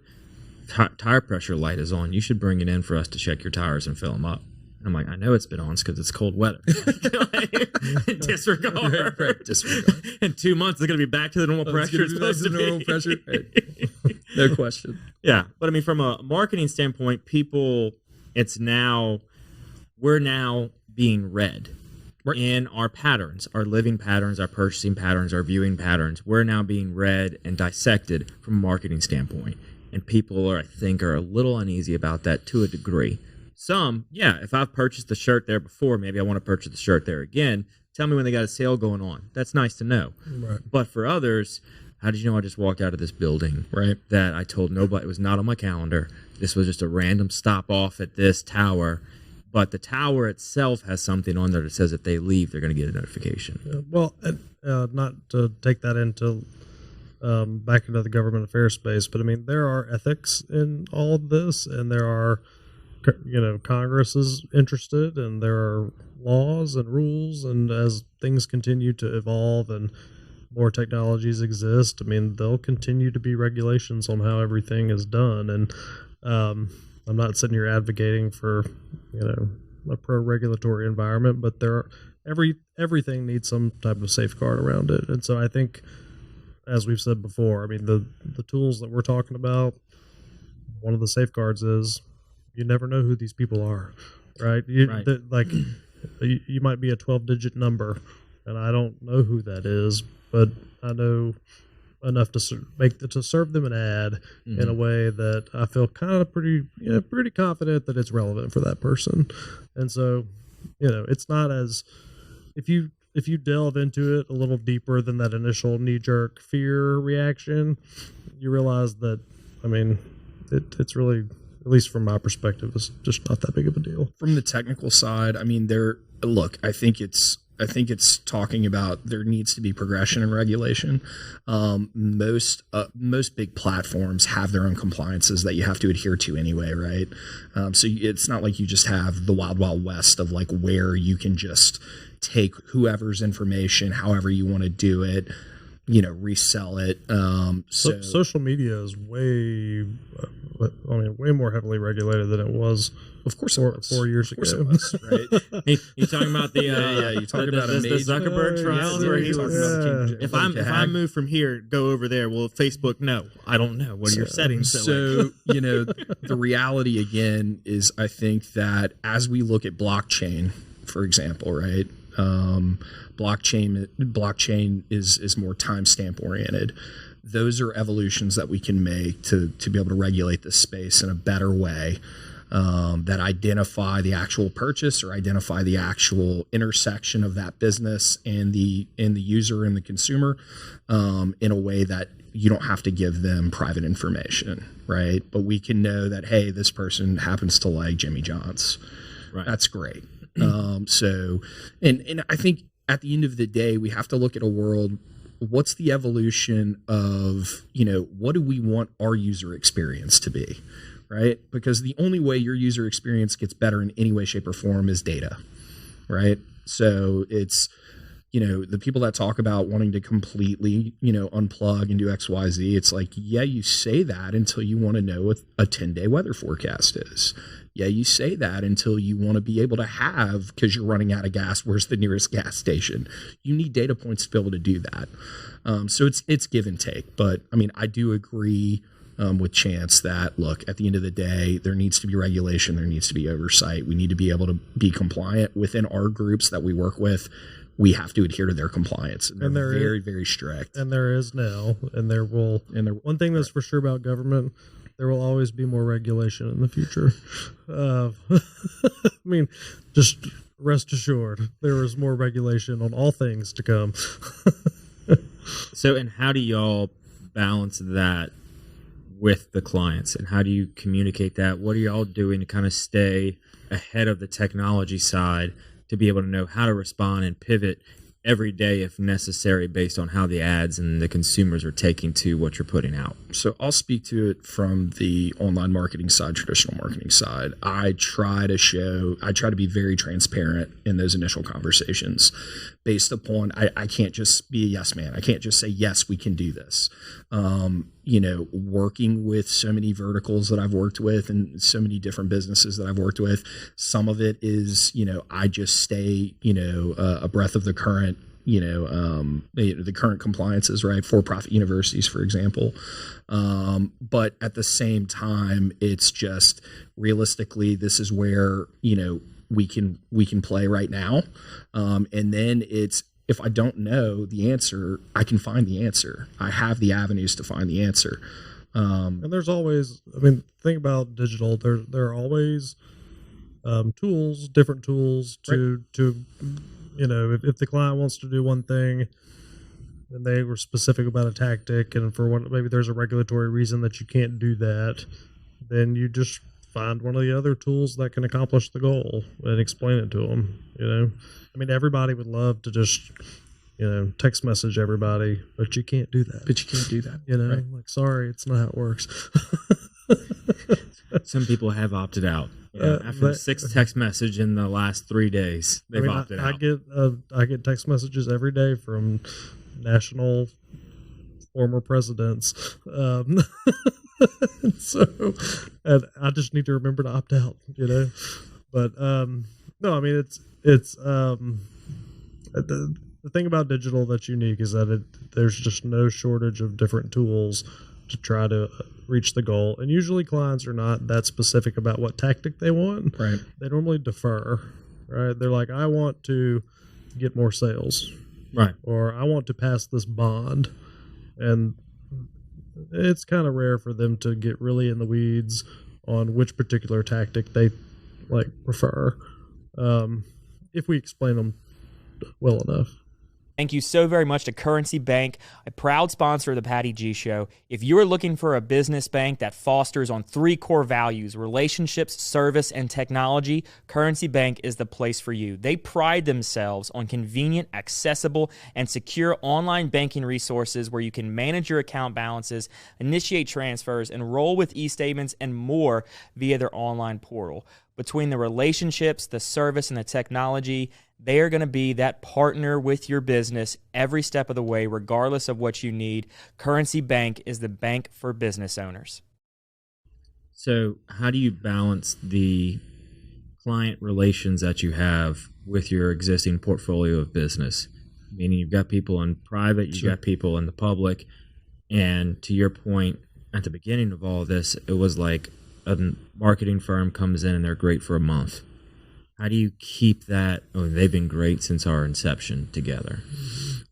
tire pressure light is on. You should bring it in for us to check your tires and fill them up. And I'm like, I know it's been on because it's cold weather. Disregard. Right. Disregard. In 2 months, it's going to be back to the normal pressure it's supposed to be. Normal pressure. Right. No question. Yeah. But I mean, from a marketing standpoint, we're now being read. In our patterns, our living patterns, our purchasing patterns, our viewing patterns, we're now being read and dissected from a marketing standpoint. And people I think are a little uneasy about that to a degree. Some, if I've purchased the shirt there before, maybe I want to purchase the shirt there again. Tell me when they got a sale going on. That's nice to know. Right. But for others, how did you know I just walked out of this building? Right. That I told nobody, it was not on my calendar. This was just a random stop off at this tower. But the tower itself has something on there that says if they leave, they're going to get a notification. Well, not to take that into back into the government affairs space, but I mean, there are ethics in all of this, and there are, Congress is interested, and there are laws and rules, and as things continue to evolve and more technologies exist, I mean, there'll continue to be regulations on how everything is done, and I'm not sitting here advocating for, a pro-regulatory environment, but everything needs some type of safeguard around it. And so I think, as we've said before, I mean, the tools that we're talking about, one of the safeguards is you never know who these people are, right? You might be a 12-digit number, and I don't know who that is, but I know enough to serve them an ad in a way that I feel kind of pretty confident that it's relevant for that person. And so, it's not as if you delve into it a little deeper than that initial knee-jerk fear reaction, you realize that, I mean, it's really, at least from my perspective, it's just not that big of a deal. From the technical side, I mean, I think it's talking about there needs to be progression and regulation. Most big platforms have their own compliances that you have to adhere to anyway, right? So it's not like you just have the wild, wild west of like where you can just take whoever's information, however you want to do it, resell it. So social media is way more heavily regulated than it was. Of course, 4 years ago. It was, right? You talking about the you talking about the Zuckerberg trials where he was if I move from here, go over there. Well, Facebook, no, I don't know. What are your settings? So the reality again is I think that as we look at blockchain, for example, right? Blockchain is more timestamp oriented. Those are evolutions that we can make to be able to regulate this space in a better way, that identify the actual purchase or identify the actual intersection of that business and the user and the consumer, in a way that you don't have to give them private information, right? But we can know that, hey, this person happens to like Jimmy John's. Right. That's great. So I think at the end of the day, we have to look at a world. What's the evolution of, what do we want our user experience to be, right? Because the only way your user experience gets better in any way, shape, or form is data, right? So it's, the people that talk about wanting to completely, unplug and do X, Y, Z, it's like, yeah, you say that until you want to know what a 10-day weather forecast is. Yeah, you say that until you want to be able to have, because you're running out of gas, where's the nearest gas station? You need data points to be able to do that. So it's give and take. But, I do agree with Chance that, look, at the end of the day, there needs to be regulation. There needs to be oversight. We need to be able to be compliant within our groups that we work with. We have to adhere to their compliance. And they're very, very strict. And there is now. And there will. One thing that's for sure about government, there will always be more regulation in the future. Just rest assured, there is more regulation on all things to come. So, and how do y'all balance that with the clients? And how do you communicate that? What are y'all doing to kind of stay ahead of the technology side to be able to know how to respond and pivot every day if necessary based on how the ads and the consumers are taking to what you're putting out? So I'll speak to it from the online marketing side, traditional marketing side. I try to be very transparent in those initial conversations based upon, I can't just be a yes man. I can't just say, yes, we can do this. Working with so many verticals that I've worked with and so many different businesses that I've worked with, some of it is, I just stay, a breath of the current, the current compliances, right? For-profit universities, for example. But at the same time, it's just realistically, this is where, we can play right now. And then it's, if I don't know the answer, I can find the answer. I have the avenues to find the answer. And there's always, think about digital. There are always tools, different tools to if the client wants to do one thing and they were specific about a tactic, and for one, maybe there's a regulatory reason that you can't do that, then you just find one of the other tools that can accomplish the goal and explain it to them. Everybody would love to just, text message everybody, but you can't do that. Right. Like, sorry, it's not how it works. Some people have opted out. After the 6th text message in the last 3 days, they've opted out. I get text messages every day from national former presidents. And I just need to remember to opt out, But no, it's the thing about digital that's unique is that there's just no shortage of different tools to try to reach the goal. And usually clients are not that specific about what tactic they want. Right. They normally defer, right? They're like, I want to get more sales. Right. Or I want to pass this bond. And it's kind of rare for them to get really in the weeds on which particular tactic they prefer. If we explain them well enough. Thank you so very much to Currency Bank, a proud sponsor of the Patty G Show. If you're looking for a business bank that fosters on 3 core values, relationships, service, and technology, Currency Bank is the place for you. They pride themselves on convenient, accessible, and secure online banking resources where you can manage your account balances, initiate transfers, enroll with e-statements, and more via their online portal. Between the relationships, the service, and the technology, they are going to be that partner with your business every step of the way, regardless of what you need. Currency Bank is the bank for business owners. So how do you balance the client relations that you have with your existing portfolio of business? Meaning you've got people in private, you've got people in the public. And to your point, at the beginning of all of this, it was like a marketing firm comes in and they're great for a month. How do you keep that? Oh, they've been great since our inception together.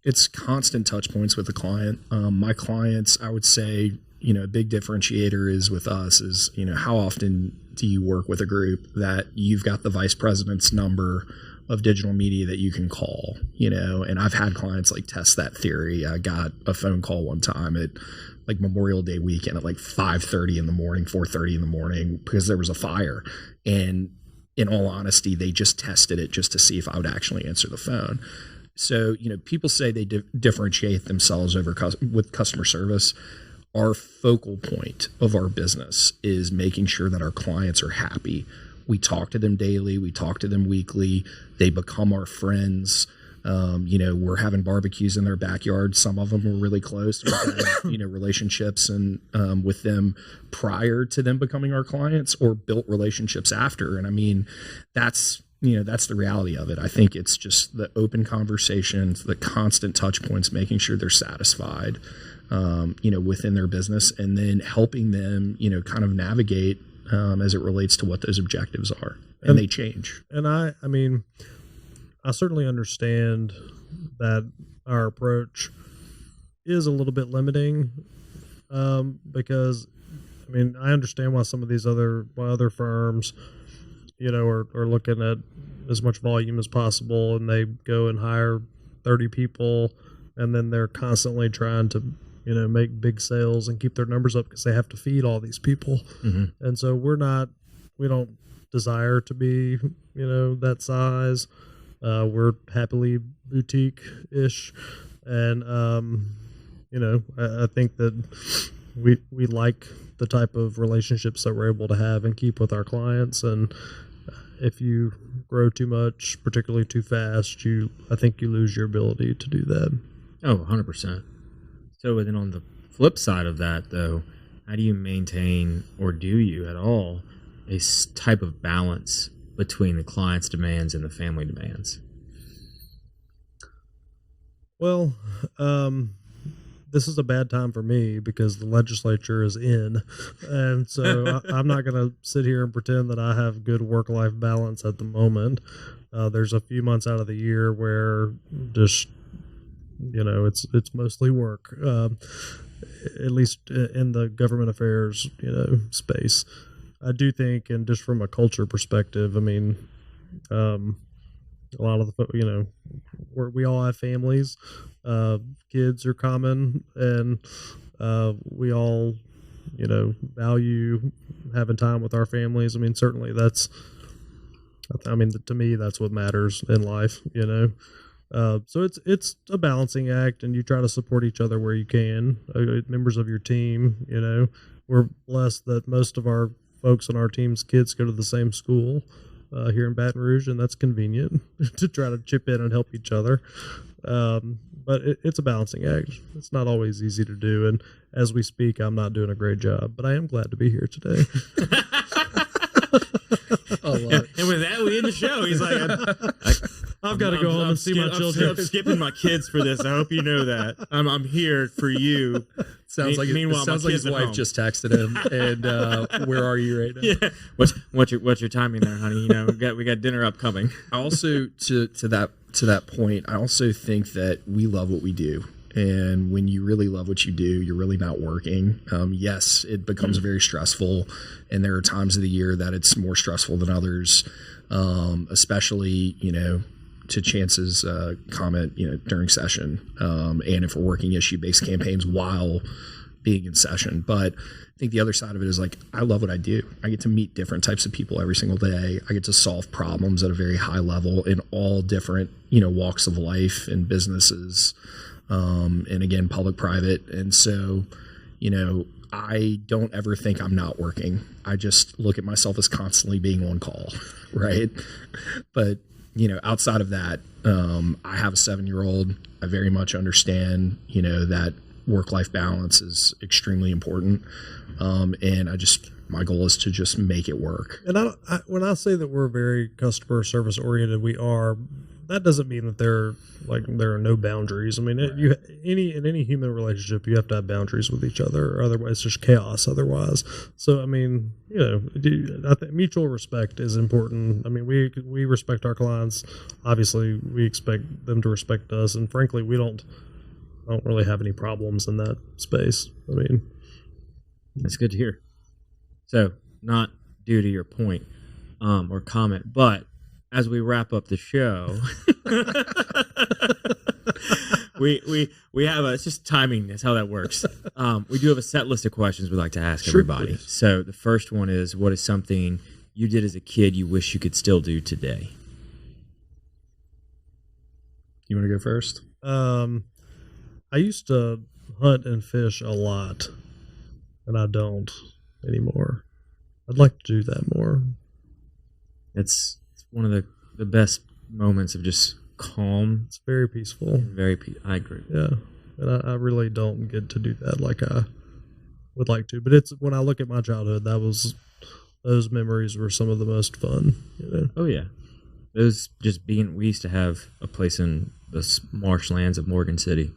It's constant touch points with the client. My clients, I would say, a big differentiator is with us is, how often do you work with a group that you've got the vice president's number of digital media that you can call, and I've had clients like test that theory. I got a phone call one time at like Memorial Day weekend at like 5:30 in the morning, 4:30 in the morning, because there was a fire. And in all honesty, they just tested it just to see if I would actually answer the phone. So, people say they differentiate themselves with customer service. Our focal point of our business is making sure that our clients are happy. We talk to them daily. We talk to them weekly. They become our friends. We're having barbecues in their backyard. Some of them are really close. We've had, relationships and with them prior to them becoming our clients, or built relationships after. And I mean, that's the reality of it. I think it's just the open conversations, the constant touch points, making sure they're satisfied, within their business, and then helping them, kind of navigate as it relates to what those objectives are. And they change. And I mean, I certainly understand that our approach is a little bit limiting, because, I mean, I understand why some of these other firms, are looking at as much volume as possible, and they go and hire 30 people, and then they're constantly trying to, make big sales and keep their numbers up because they have to feed all these people. Mm-hmm. And so we don't desire to be, that size. We're happily boutique-ish. And, I think that we like the type of relationships that we're able to have and keep with our clients. And if you grow too much, particularly too fast, I think you lose your ability to do that. Oh, 100%. So then on the flip side of that, though, how do you maintain, or do you at all, a type of balance between the client's demands and the family demands? Well, this is a bad time for me because the legislature is in, and so I'm not going to sit here and pretend that I have good work-life balance at the moment. There's a few months out of the year where just, it's mostly work, at least in the government affairs, space. I do think, and just from a culture perspective, I mean, a lot of the, we all have families, kids are common, and we all, value having time with our families. I mean, certainly to me, that's what matters in life, so it's a balancing act, and you try to support each other where you can. Members of your team, we're blessed that most of our folks on our team's kids go to the same school here in Baton Rouge, and that's convenient to try to chip in and help each other. But it's a balancing act. It's not always easy to do, and as we speak, I'm not doing a great job, but I am glad to be here today. And with that, we end the show. He's like, I've got to go home and see my children. I'm skipping my kids for this. I hope you know that. I'm here for you. Sounds like his wife just texted him. And where are you right now? Yeah. What's your timing there, honey? We got dinner upcoming. I also to that point, I also think that we love what we do. And when you really love what you do, you're really not working. Yes, it becomes very stressful, and there are times of the year that it's more stressful than others, especially, to Chance's comment, during session, and if we're working issue-based campaigns while being in session. But I think the other side of it is like, I love what I do. I get to meet different types of people every single day. I get to solve problems at a very high level in all different, walks of life and businesses. And again, public, private. And so, I don't ever think I'm not working. I just look at myself as constantly being on call. Right. But, outside of that, I have a 7-year-old. I very much understand, that work-life balance is extremely important. And my goal is to just make it work. And when I say that we're very customer service oriented, we are, that doesn't mean that there are no boundaries. I mean, in any human relationship, you have to have boundaries with each other, or otherwise it's just chaos. Otherwise, so I mean, I think mutual respect is important. I mean, we respect our clients. Obviously, we expect them to respect us, and frankly, I don't really have any problems in that space. I mean, that's good to hear. So, not due to your point or comment, but as we wrap up the show, we have it's just timing is how that works. We do have a set list of questions we'd like to ask everybody. Please. So the first one is, what is something you did as a kid you wish you could still do today? You want to go first? I used to hunt and fish a lot, and I don't anymore. I'd like to do that more. It's one of the best moments of just calm. It's very peaceful. I agree. Yeah, and I really don't get to do that like I would like to. But it's when I look at my childhood, those memories were some of the most fun. Oh yeah, those we used to have a place in the marshlands of Morgan City,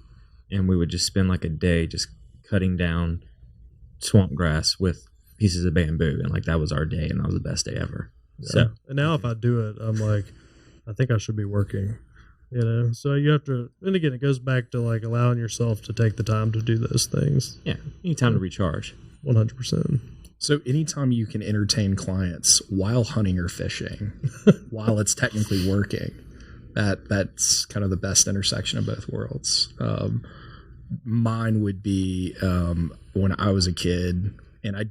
and we would just spend like a day just cutting down swamp grass with pieces of bamboo, and like that was our day, and that was the best day ever. Yeah. So, and now if I do it, I'm like, I think I should be working, so you have to, and again, it goes back to like allowing yourself to take the time to do those things. Yeah. You need time to recharge. 100%. So anytime you can entertain clients while hunting or fishing, while it's technically working, that's kind of the best intersection of both worlds. Mine would be when I was a kid, and I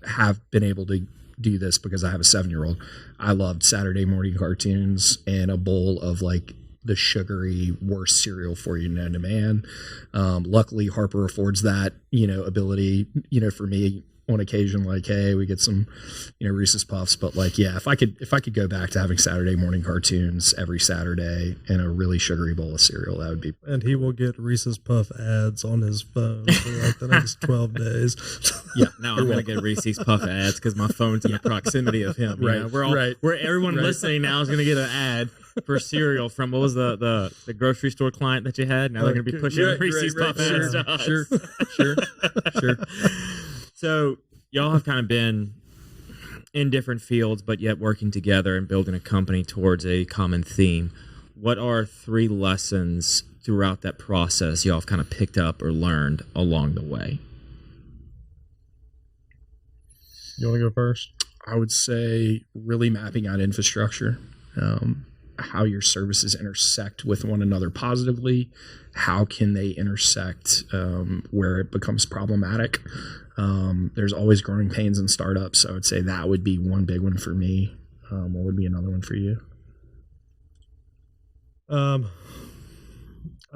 have been able to do this because I have a 7-year-old. I loved Saturday morning cartoons and a bowl of like the sugary worst cereal for you known to man. Luckily Harper affords that, ability, for me on occasion, like, hey, we get some, Reese's Puffs, but like, yeah, if I could go back to having Saturday morning cartoons every Saturday and a really sugary bowl of cereal, that would be. And he will get Reese's Puff ads on his phone for like the next 12 days. Yeah, now I'm gonna get Reese's Puff ads because my phone's in the proximity of him. Right, Where everyone listening now is gonna get an ad for cereal from what was the grocery store client that you had. Now they're gonna be pushing Reese's Puff ads to us. Sure. So y'all have kind of been in different fields, but yet working together and building a company towards a common theme. What are 3 lessons throughout that process y'all have kind of picked up or learned along the way? You want to go first? I would say really mapping out infrastructure, how your services intersect with one another positively. How can they intersect where it becomes problematic? There's always growing pains in startups. So I would say that would be one big one for me. What would be another one for you? I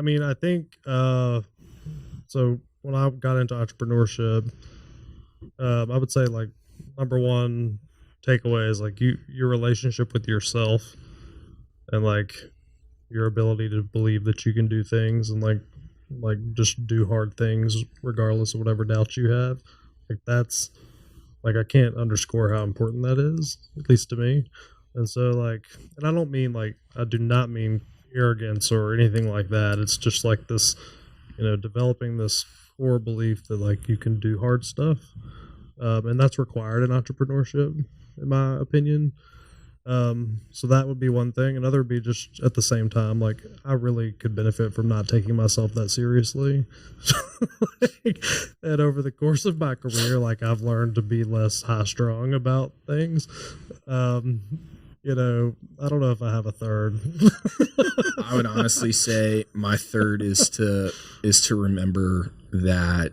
mean, I think, so when I got into entrepreneurship, I would say like number one takeaway is like your relationship with yourself and like your ability to believe that you can do things and like just do hard things regardless of whatever doubts you have. Like that's like, I can't underscore how important that is, at least to me. And so like, and I do not mean arrogance or anything like that. It's just like this, developing this core belief that like you can do hard stuff. And that's required in entrepreneurship, in my opinion. So that would be one thing. Another would be just at the same time, like I really could benefit from not taking myself that seriously. And over the course of my career, like I've learned to be less high strung about things. I don't know if I have a third. I would honestly say my third is to remember that,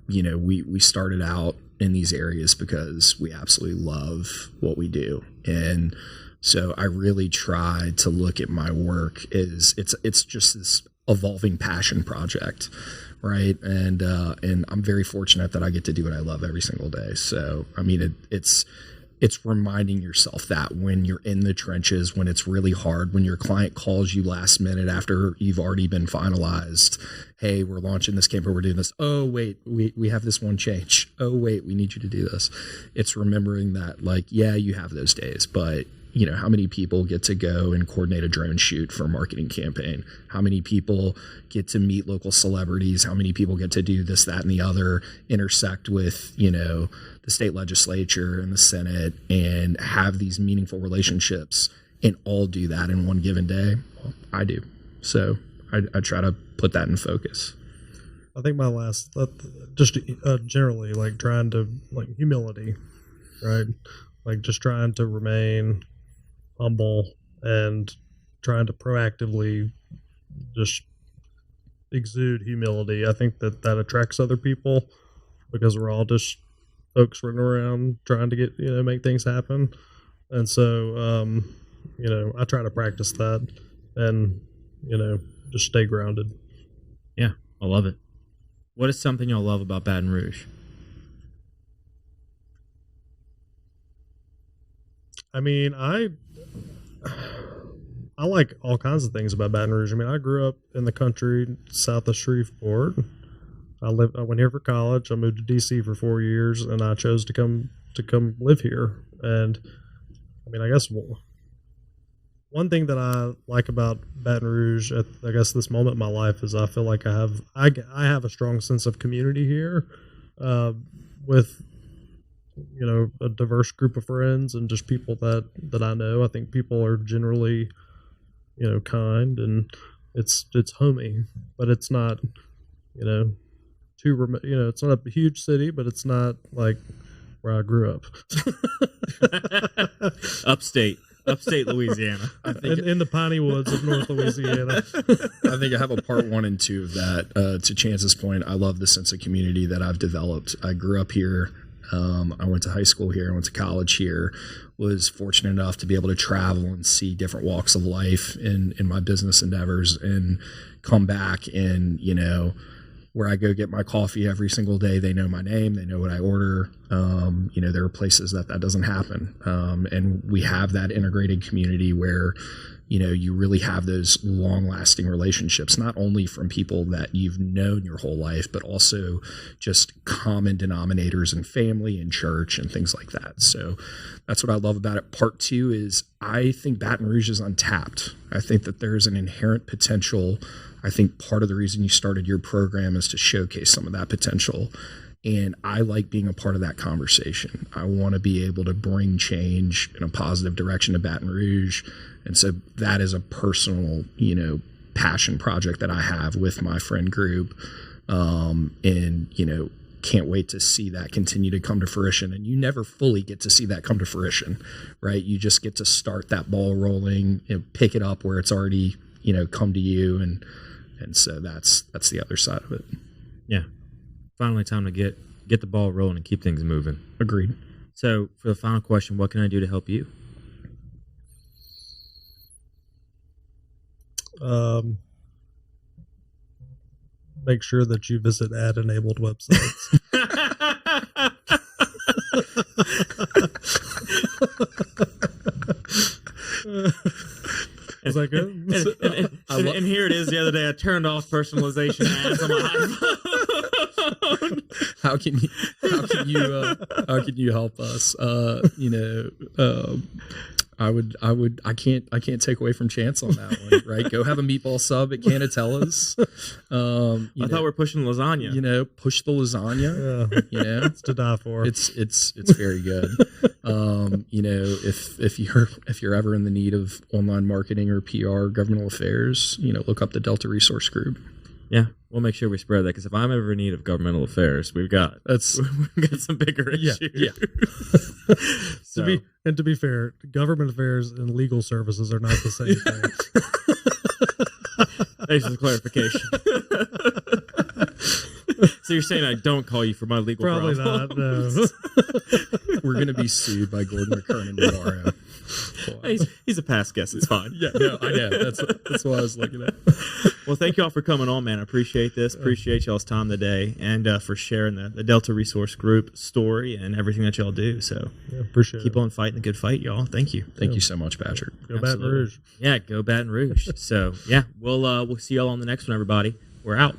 we started out in these areas because we absolutely love what we do. And so I really try to look at my work as it's just this evolving passion project. Right. And I'm very fortunate that I get to do what I love every single day. So, I mean, it's reminding yourself that when you're in the trenches, when it's really hard, when your client calls you last minute after you've already been finalized, hey, we're launching this campaign, we're doing this. Oh, wait, we have this one change. Oh, wait, we need you to do this. It's remembering that, like, yeah, you have those days, but how many people get to go and coordinate a drone shoot for a marketing campaign? How many people get to meet local celebrities? How many people get to do this, that, and the other, intersect with, the state legislature and the Senate and have these meaningful relationships and all do that in one given day? Well, I do. So I try to put that in focus. I think my last, just generally, like trying to, like humility, right? Like just trying to remain humble and trying to proactively just exude humility. I think that attracts other people because we're all just folks running around trying to get, make things happen. And so, I try to practice that and, just stay grounded. Yeah, I love it. What is something y'all love about Baton Rouge? I mean, I like all kinds of things about Baton Rouge. I mean, I grew up in the country south of Shreveport. I went here for college. I moved to DC for 4 years, and I chose to come live here. And I mean, I guess one thing that I like about Baton Rouge at, I guess, this moment in my life is I feel like I have a strong sense of community here, with a diverse group of friends and just people that I know. I think people are generally, kind, and it's homey, but it's not, too remote. It's not a huge city, but it's not like where I grew up. Upstate Louisiana. I think in the piney woods of North Louisiana. I think I have a part 1 and 2 of that. To Chance's point, I love the sense of community that I've developed. I grew up here. I went to high school here. I went to college here. Was fortunate enough to be able to travel and see different walks of life in my business endeavors, and come back and, where I go get my coffee every single day, they know my name, they know what I order. There are places that doesn't happen. And we have that integrated community where, you really have those long-lasting relationships, not only from people that you've known your whole life, but also just common denominators in family and church and things like that. So that's what I love about it. Part 2 is I think Baton Rouge is untapped. I think that there's an inherent potential. I think part of the reason you started your program is to showcase some of that potential. And I like being a part of that conversation. I want to be able to bring change in a positive direction to Baton Rouge. And so that is a personal, passion project that I have with my friend group. And, can't wait to see that continue to come to fruition. And you never fully get to see that come to fruition, right? You just get to start that ball rolling and pick it up where it's already, come to you. And so that's the other side of it. Yeah. Finally time to get the ball rolling and keep things moving. Agreed. So for the final question, what can I do to help you? Make sure that you visit ad-enabled websites. Is that good? And here it is. The other day, I turned off personalization ads on my iPhone. How can you help us? I can't take away from Chance on that one, right? Go have a meatball sub at Canatella's. I thought we were pushing lasagna. Push the lasagna. Yeah. It's to die for. It's very good. If you're ever in the need of online marketing or PR, governmental affairs, look up the Delta Resource Group. Yeah, we'll make sure we spread that, because if I'm ever in need of governmental affairs, we've got some bigger issues. Yeah. So. To be fair, government affairs and legal services are not the same thing. Thanks for the clarification. So you're saying I don't call you for my legal Probably problems? Not, no. We're going to be sued by Gordon McKernan tomorrow. He's a past guest. It's fine. Yeah, no, I know. That's what I was looking at. Well, thank you all for coming on, man. I appreciate this. Appreciate y'all's time today, and for sharing the Delta Resource Group story and everything that y'all do. So appreciate keep on fighting the good fight, y'all. Thank you. Thank you so much, Patrick. Go Baton Rouge. Yeah, go Baton Rouge. So, yeah, we'll see y'all on the next one, everybody. We're out.